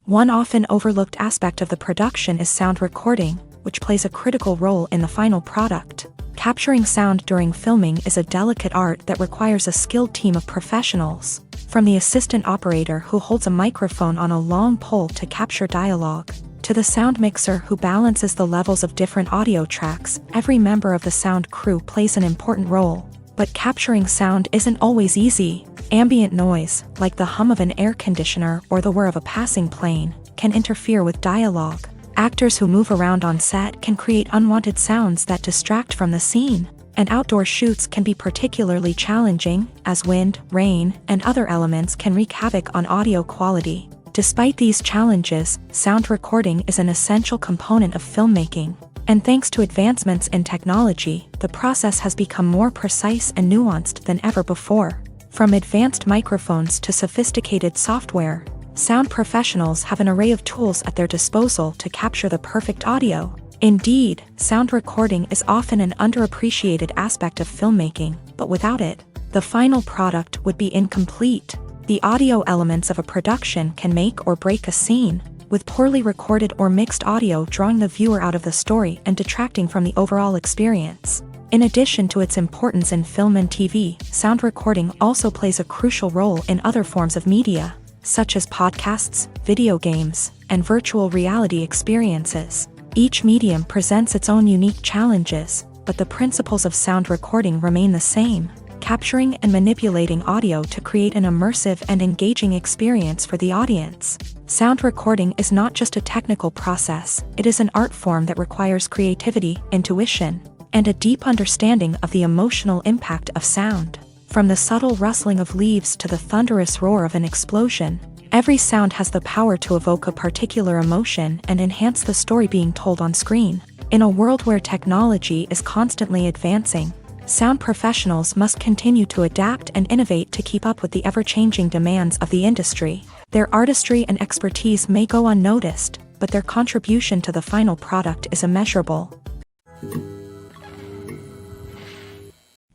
A: One often overlooked aspect of the production is sound recording, which plays a critical role in the final product. Capturing sound during filming is a delicate art that requires a skilled team of professionals. From the assistant operator who holds a microphone on a long pole to capture dialogue, to the sound mixer who balances the levels of different audio tracks, every member of the sound crew plays an important role. But capturing sound isn't always easy. Ambient noise, like the hum of an air conditioner or the whir of a passing plane, can interfere with dialogue. Actors who move around on set can create unwanted sounds that distract from the scene. And outdoor shoots can be particularly challenging, as wind, rain, and other elements can wreak havoc on audio quality. Despite these challenges, sound recording is an essential component of filmmaking. And thanks to advancements in technology, the process has become more precise and nuanced than ever before. From advanced microphones to sophisticated software, sound professionals have an array of tools at their disposal to capture the perfect audio. Indeed, sound recording is often an underappreciated aspect of filmmaking, but without it, the final product would be incomplete. The audio elements of a production can make or break a scene, with poorly recorded or mixed audio drawing the viewer out of the story and detracting from the overall experience. In addition to its importance in film and TV, sound recording also plays a crucial role in other forms of media, such as podcasts, video games, and virtual reality experiences. Each medium presents its own unique challenges, but the principles of sound recording remain the same: capturing and manipulating audio to create an immersive and engaging experience for the audience. Sound recording is not just a technical process, it is an art form that requires creativity, intuition, and a deep understanding of the emotional impact of sound. From the subtle rustling of leaves to the thunderous roar of an explosion, every sound has the power to evoke a particular emotion and enhance the story being told on screen. In a world where technology is constantly advancing, sound professionals must continue to adapt and innovate to keep up with the ever-changing demands of the industry. Their artistry and expertise may go unnoticed, but their contribution to the final product is immeasurable.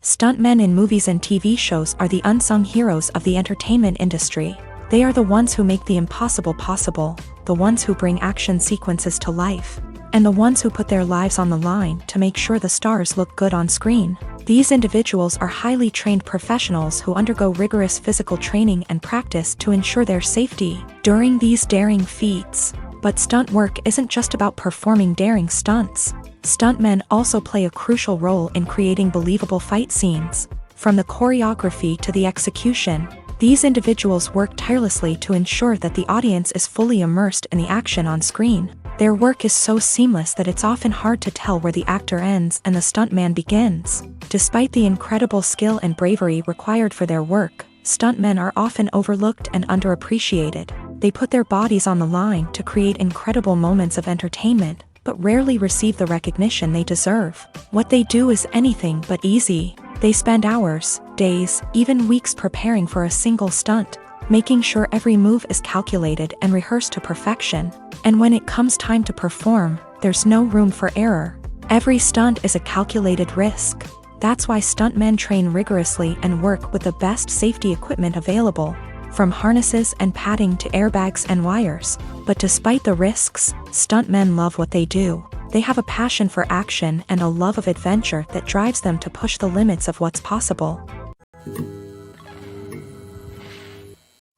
A: Stuntmen in movies and TV shows are the unsung heroes of the entertainment industry. They are the ones who make the impossible possible, the ones who bring action sequences to life, and the ones who put their lives on the line to make sure the stars look good on screen. These individuals are highly trained professionals who undergo rigorous physical training and practice to ensure their safety during these daring feats. But stunt work isn't just about performing daring stunts. Stuntmen also play a crucial role in creating believable fight scenes. From the choreography to the execution, these individuals work tirelessly to ensure that the audience is fully immersed in the action on screen. Their work is so seamless that it's often hard to tell where the actor ends and the stuntman begins. Despite the incredible skill and bravery required for their work, stuntmen are often overlooked and underappreciated. They put their bodies on the line to create incredible moments of entertainment, but rarely receive the recognition they deserve. What they do is anything but easy. They spend hours, days, even weeks preparing for a single stunt, making sure every move is calculated and rehearsed to perfection. And when it comes time to perform, there's no room for error. Every stunt is a calculated risk. That's why stuntmen train rigorously and work with the best safety equipment available, from harnesses and padding to airbags and wires. But despite the risks, stuntmen love what they do. They have a passion for action and a love of adventure that drives them to push the limits of what's possible.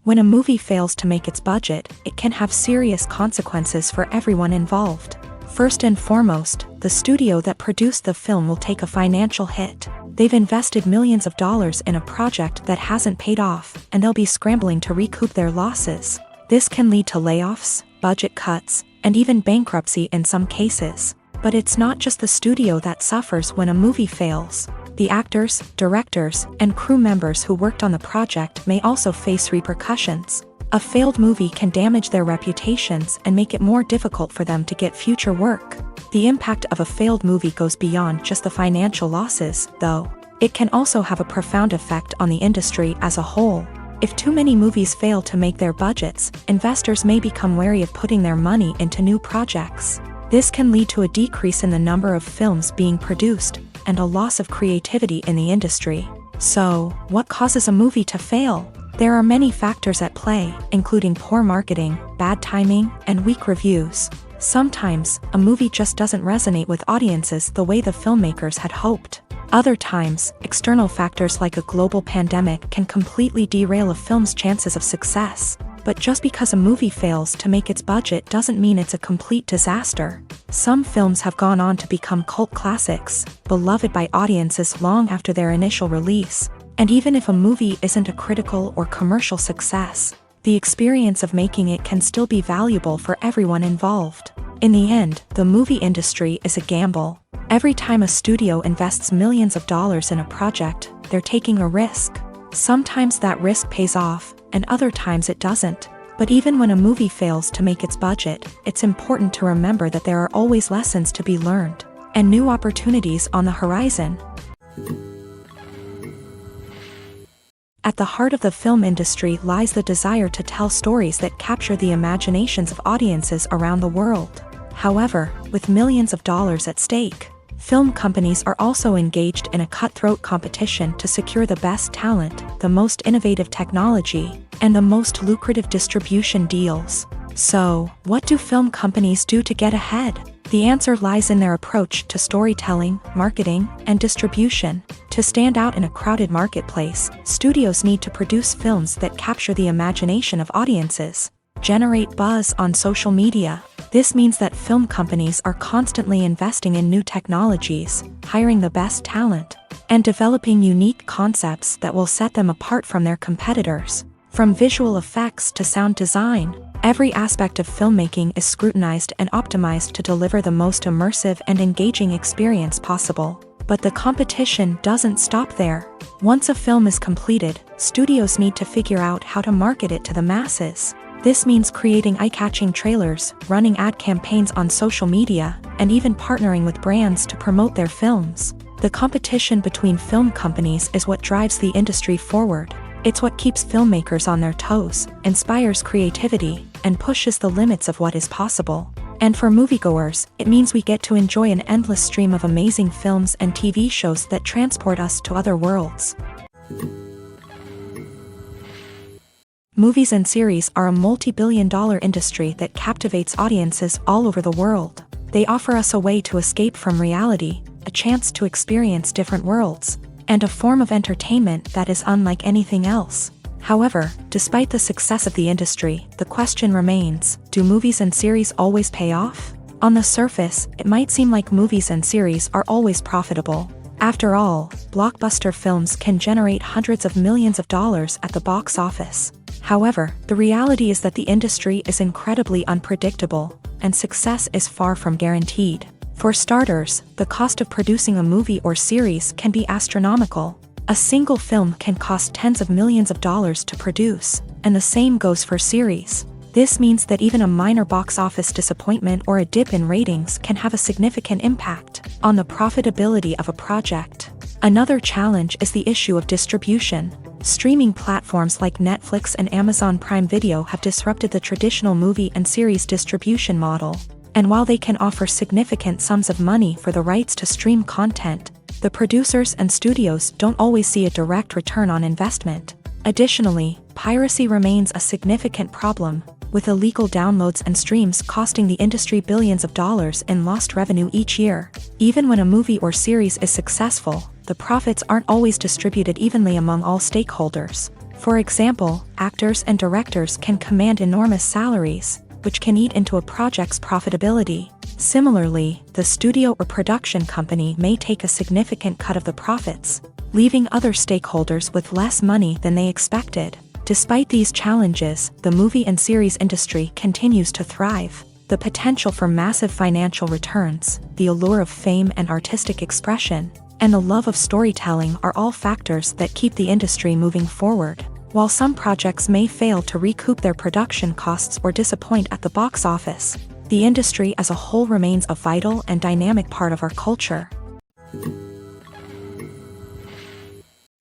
A: When a movie fails to make its budget, it can have serious consequences for everyone involved. First and foremost, the studio that produced the film will take a financial hit. They've invested millions of dollars in a project that hasn't paid off, and they'll be scrambling to recoup their losses. This can lead to layoffs, budget cuts, and even bankruptcy in some cases. But it's not just the studio that suffers when a movie fails. The actors, directors, and crew members who worked on the project may also face repercussions. A failed movie can damage their reputations and make it more difficult for them to get future work. The impact of a failed movie goes beyond just the financial losses, though. It can also have a profound effect on the industry as a whole. If too many movies fail to make their budgets, investors may become wary of putting their money into new projects. This can lead to a decrease in the number of films being produced, and a loss of creativity in the industry. So, what causes a movie to fail? There are many factors at play, including poor marketing, bad timing, and weak reviews. Sometimes, a movie just doesn't resonate with audiences the way the filmmakers had hoped. Other times, external factors like a global pandemic can completely derail a film's chances of success. But just because a movie fails to make its budget doesn't mean it's a complete disaster. Some films have gone on to become cult classics, beloved by audiences long after their initial release. And even if a movie isn't a critical or commercial success, the experience of making it can still be valuable for everyone involved. In the end, the movie industry is a gamble. Every time a studio invests millions of dollars in a project, they're taking a risk. Sometimes that risk pays off, and other times it doesn't. But even when a movie fails to make its budget, it's important to remember that there are always lessons to be learned, and new opportunities on the horizon. At the heart of the film industry lies the desire to tell stories that capture the imaginations of audiences around the world. However, with millions of dollars at stake, film companies are also engaged in a cutthroat competition to secure the best talent, the most innovative technology, and the most lucrative distribution deals. So, what do film companies do to get ahead? The answer lies in their approach to storytelling, marketing, and distribution. To stand out in a crowded marketplace, studios need to produce films that capture the imagination of audiences, generate buzz on social media. This means that film companies are constantly investing in new technologies, hiring the best talent, and developing unique concepts that will set them apart from their competitors. From visual effects to sound design, every aspect of filmmaking is scrutinized and optimized to deliver the most immersive and engaging experience possible. But the competition doesn't stop there. Once a film is completed, studios need to figure out how to market it to the masses. This means creating eye-catching trailers, running ad campaigns on social media, and even partnering with brands to promote their films. The competition between film companies is what drives the industry forward. It's what keeps filmmakers on their toes, inspires creativity, and pushes the limits of what is possible. And for moviegoers, it means we get to enjoy an endless stream of amazing films and TV shows that transport us to other worlds. Movies and series are a multi-billion-dollar industry that captivates audiences all over the world. They offer us a way to escape from reality, a chance to experience different worlds, and a form of entertainment that is unlike anything else. However, despite the success of the industry, the question remains, do movies and series always pay off? On the surface, it might seem like movies and series are always profitable. After all, blockbuster films can generate hundreds of millions of dollars at the box office. However, the reality is that the industry is incredibly unpredictable, and success is far from guaranteed. For starters, the cost of producing a movie or series can be astronomical. A single film can cost tens of millions of dollars to produce, and the same goes for series. This means that even a minor box office disappointment or a dip in ratings can have a significant impact on the profitability of a project. Another challenge is the issue of distribution. Streaming platforms like Netflix and Amazon Prime Video have disrupted the traditional movie and series distribution model. And while they can offer significant sums of money for the rights to stream content, the producers and studios don't always see a direct return on investment. Additionally, piracy remains a significant problem, with illegal downloads and streams costing the industry billions of dollars in lost revenue each year. Even when a movie or series is successful, the profits aren't always distributed evenly among all stakeholders. For example, actors and directors can command enormous salaries, which can eat into a project's profitability. Similarly, the studio or production company may take a significant cut of the profits, leaving other stakeholders with less money than they expected. Despite these challenges, the movie and series industry continues to thrive. The potential for massive financial returns, the allure of fame and artistic expression, and the love of storytelling are all factors that keep the industry moving forward. While some projects may fail to recoup their production costs or disappoint at the box office, the industry as a whole remains a vital and dynamic part of our culture.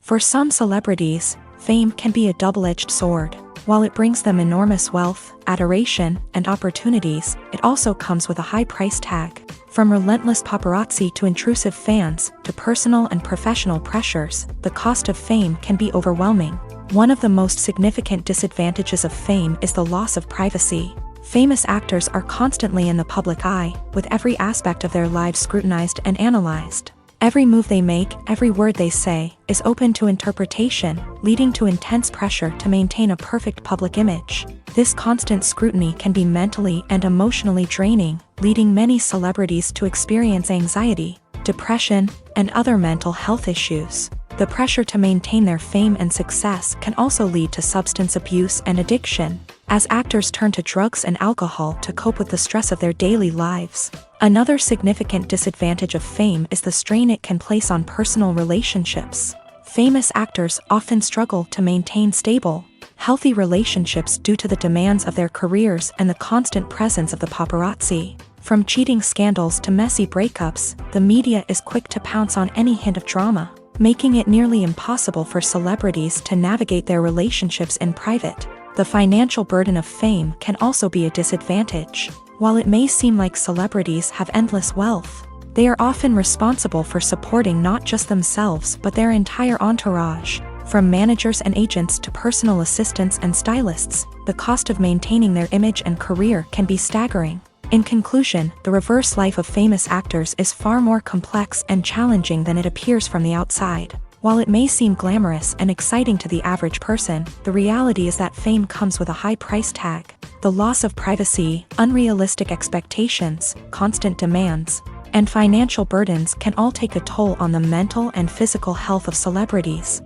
A: For some celebrities, fame can be a double-edged sword. While it brings them enormous wealth, adoration, and opportunities, it also comes with a high price tag. From relentless paparazzi to intrusive fans, to personal and professional pressures, the cost of fame can be overwhelming. One of the most significant disadvantages of fame is the loss of privacy. Famous actors are constantly in the public eye, with every aspect of their lives scrutinized and analyzed. Every move they make, every word they say, is open to interpretation, leading to intense pressure to maintain a perfect public image. This constant scrutiny can be mentally and emotionally draining, leading many celebrities to experience anxiety, depression, and other mental health issues. The pressure to maintain their fame and success can also lead to substance abuse and addiction, as actors turn to drugs and alcohol to cope with the stress of their daily lives. Another significant disadvantage of fame is the strain it can place on personal relationships. Famous actors often struggle to maintain stable, healthy relationships due to the demands of their careers and the constant presence of the paparazzi. From cheating scandals to messy breakups, the media is quick to pounce on any hint of drama, making it nearly impossible for celebrities to navigate their relationships in private. The financial burden of fame can also be a disadvantage. While it may seem like celebrities have endless wealth, they are often responsible for supporting not just themselves but their entire entourage. From managers and agents to personal assistants and stylists, the cost of maintaining their image and career can be staggering. In conclusion, the reverse life of famous actors is far more complex and challenging than it appears from the outside. While it may seem glamorous and exciting to the average person, the reality is that fame comes with a high price tag. The loss of privacy, unrealistic expectations, constant demands, and financial burdens can all take a toll on the mental and physical health of celebrities.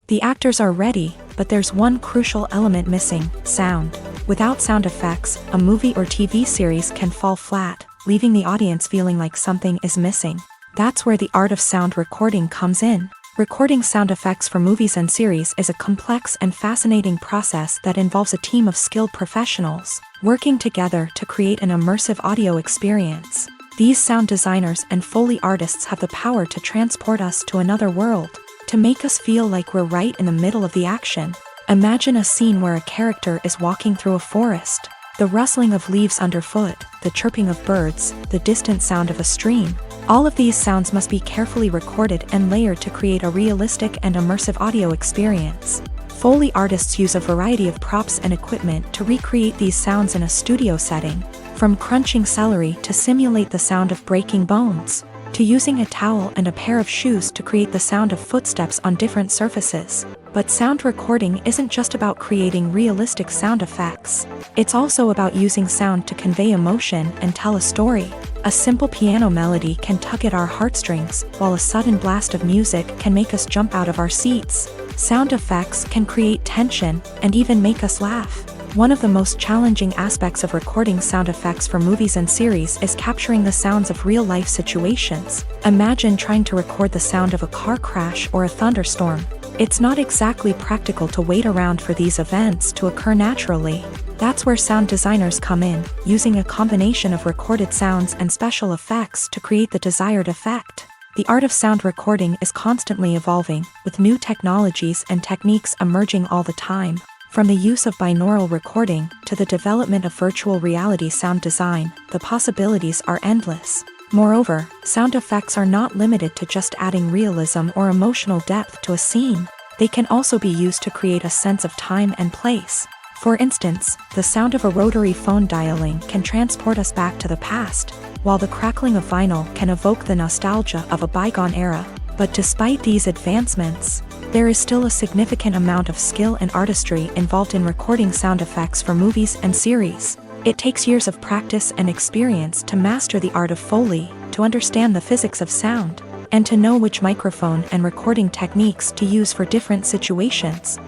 A: The actors are ready, but there's one crucial element missing: sound. Without sound effects, a movie or TV series can fall flat, leaving the audience feeling like something is missing. That's where the art of sound recording comes in. Recording sound effects for movies and series is a complex and fascinating process that involves a team of skilled professionals working together to create an immersive audio experience. These sound designers and Foley artists have the power to transport us to another world, to make us feel like we're right in the middle of the action. Imagine a scene where a character is walking through a forest. The rustling of leaves underfoot, the chirping of birds, the distant sound of a stream. All of these sounds must be carefully recorded and layered to create a realistic and immersive audio experience. Foley artists use a variety of props and equipment to recreate these sounds in a studio setting, from crunching celery to simulate the sound of breaking bones, to using a towel and a pair of shoes to create the sound of footsteps on different surfaces. But sound recording isn't just about creating realistic sound effects. It's also about using sound to convey emotion and tell a story. A simple piano melody can tug at our heartstrings, while a sudden blast of music can make us jump out of our seats. Sound effects can create tension and even make us laugh. One of the most challenging aspects of recording sound effects for movies and series is capturing the sounds of real-life situations. Imagine trying to record the sound of a car crash or a thunderstorm. It's not exactly practical to wait around for these events to occur naturally. That's where sound designers come in, using a combination of recorded sounds and special effects to create the desired effect. The art of sound recording is constantly evolving, with new technologies and techniques emerging all the time. From the use of binaural recording to the development of virtual reality sound design, the possibilities are endless. Moreover, sound effects are not limited to just adding realism or emotional depth to a scene. They can also be used to create a sense of time and place. For instance, the sound of a rotary phone dialing can transport us back to the past, while the crackling of vinyl can evoke the nostalgia of a bygone era. But despite these advancements, there is still a significant amount of skill and artistry involved in recording sound effects for movies and series. It takes years of practice and experience to master the art of Foley, to understand the physics of sound, and to know which microphone and recording techniques to use for different situations.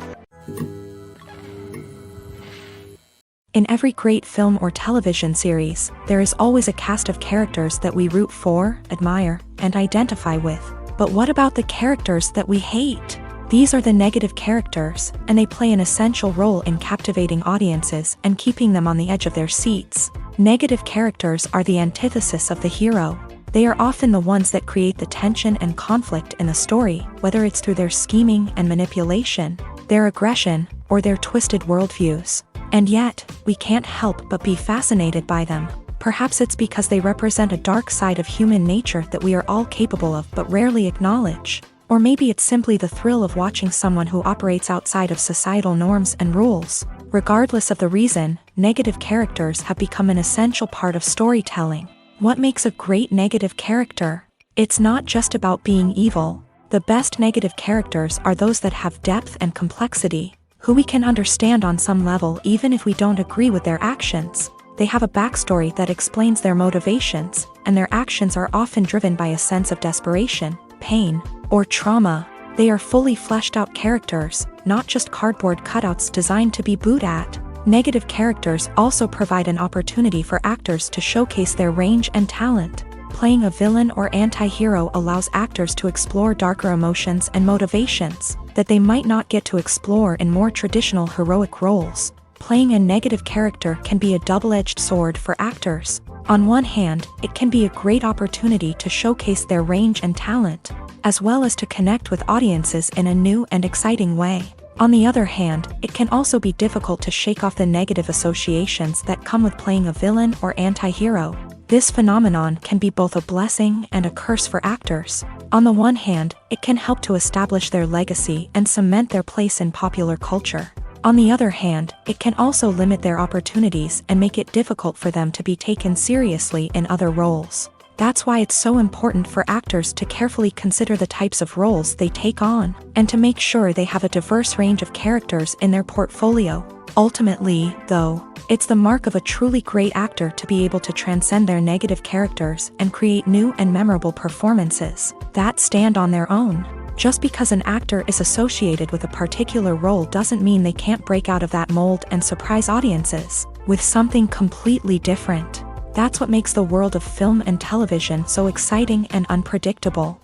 A: In every great film or television series, there is always a cast of characters that we root for, admire, and identify with. But what about the characters that we hate? These are the negative characters, and they play an essential role in captivating audiences and keeping them on the edge of their seats. Negative characters are the antithesis of the hero. They are often the ones that create the tension and conflict in the story, whether it's through their scheming and manipulation, their aggression, or their twisted worldviews. And yet, we can't help but be fascinated by them. Perhaps it's because they represent a dark side of human nature that we are all capable of but rarely acknowledge. Or maybe it's simply the thrill of watching someone who operates outside of societal norms and rules. Regardless of the reason, negative characters have become an essential part of storytelling. What makes a great negative character? It's not just about being evil. The best negative characters are those that have depth and complexity, who we can understand on some level even if we don't agree with their actions. They have a backstory that explains their motivations, and their actions are often driven by a sense of desperation, pain, or trauma. They are fully fleshed out characters, not just cardboard cutouts designed to be booed at. Negative characters also provide an opportunity for actors to showcase their range and talent. Playing a villain or anti-hero allows actors to explore darker emotions and motivations that they might not get to explore in more traditional heroic roles. Playing a negative character can be a double-edged sword for actors. On one hand, it can be a great opportunity to showcase their range and talent, as well as to connect with audiences in a new and exciting way. On the other hand, it can also be difficult to shake off the negative associations that come with playing a villain or anti-hero. This phenomenon can be both a blessing and a curse for actors. On the one hand, it can help to establish their legacy and cement their place in popular culture. On the other hand, it can also limit their opportunities and make it difficult for them to be taken seriously in other roles. That's why it's so important for actors to carefully consider the types of roles they take on, and to make sure they have a diverse range of characters in their portfolio. Ultimately, though, it's the mark of a truly great actor to be able to transcend their negative characters and create new and memorable performances that stand on their own. Just because an actor is associated with a particular role doesn't mean they can't break out of that mold and surprise audiences with something completely different. That's what makes the world of film and television so exciting and unpredictable.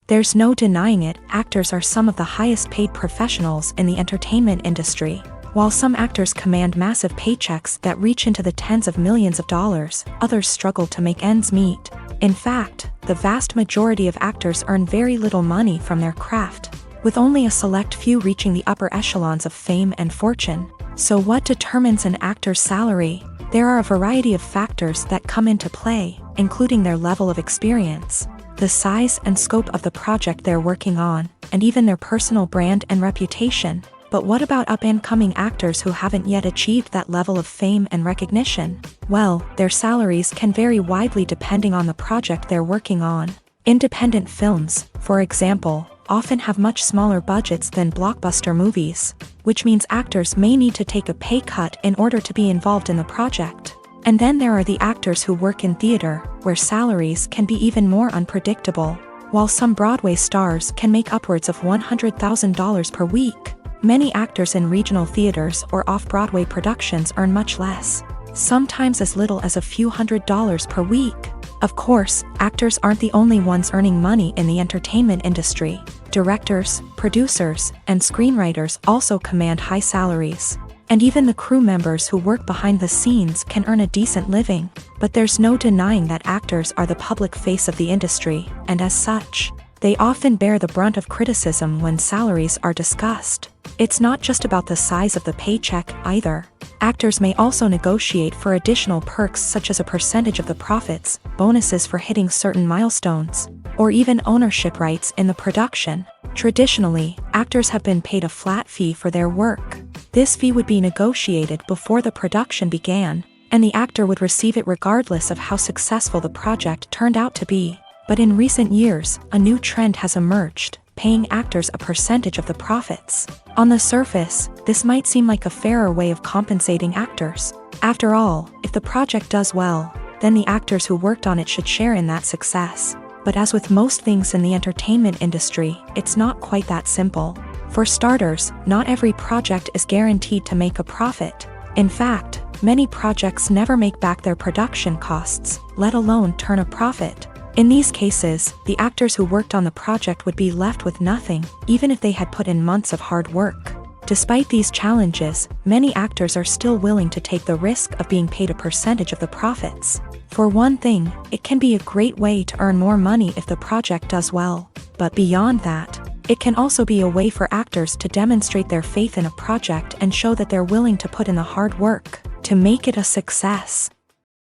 A: There's no denying it, actors are some of the highest paid professionals in the entertainment industry. While some actors command massive paychecks that reach into the tens of millions of dollars, others struggle to make ends meet. In fact, the vast majority of actors earn very little money from their craft, with only a select few reaching the upper echelons of fame and fortune. So what determines an actor's salary? There are a variety of factors that come into play, including their level of experience, the size and scope of the project they're working on, and even their personal brand and reputation. But what about up-and-coming actors who haven't yet achieved that level of fame and recognition? Well, their salaries can vary widely depending on the project they're working on. Independent films, for example, often have much smaller budgets than blockbuster movies, which means actors may need to take a pay cut in order to be involved in the project. And then there are the actors who work in theater, where salaries can be even more unpredictable. While some Broadway stars can make upwards of $100,000 per week, many actors in regional theaters or off-Broadway productions earn much less, sometimes as little as a few $100s per week. Of course, actors aren't the only ones earning money in the entertainment industry. Directors, producers, and screenwriters also command high salaries. And even the crew members who work behind the scenes can earn a decent living. But there's no denying that actors are the public face of the industry, and as such, they often bear the brunt of criticism when salaries are discussed. It's not just about the size of the paycheck, either. Actors may also negotiate for additional perks such as a percentage of the profits, bonuses for hitting certain milestones, or even ownership rights in the production. Traditionally, actors have been paid a flat fee for their work. This fee would be negotiated before the production began, and the actor would receive it regardless of how successful the project turned out to be. But in recent years, a new trend has emerged, paying actors a percentage of the profits. On the surface, this might seem like a fairer way of compensating actors. After all, if the project does well, then the actors who worked on it should share in that success. But as with most things in the entertainment industry, it's not quite that simple. For starters, not every project is guaranteed to make a profit. In fact, many projects never make back their production costs, let alone turn a profit. In these cases, the actors who worked on the project would be left with nothing, even if they had put in months of hard work. Despite these challenges, many actors are still willing to take the risk of being paid a percentage of the profits. For one thing, it can be a great way to earn more money if the project does well. But beyond that, it can also be a way for actors to demonstrate their faith in a project and show that they're willing to put in the hard work to make it a success.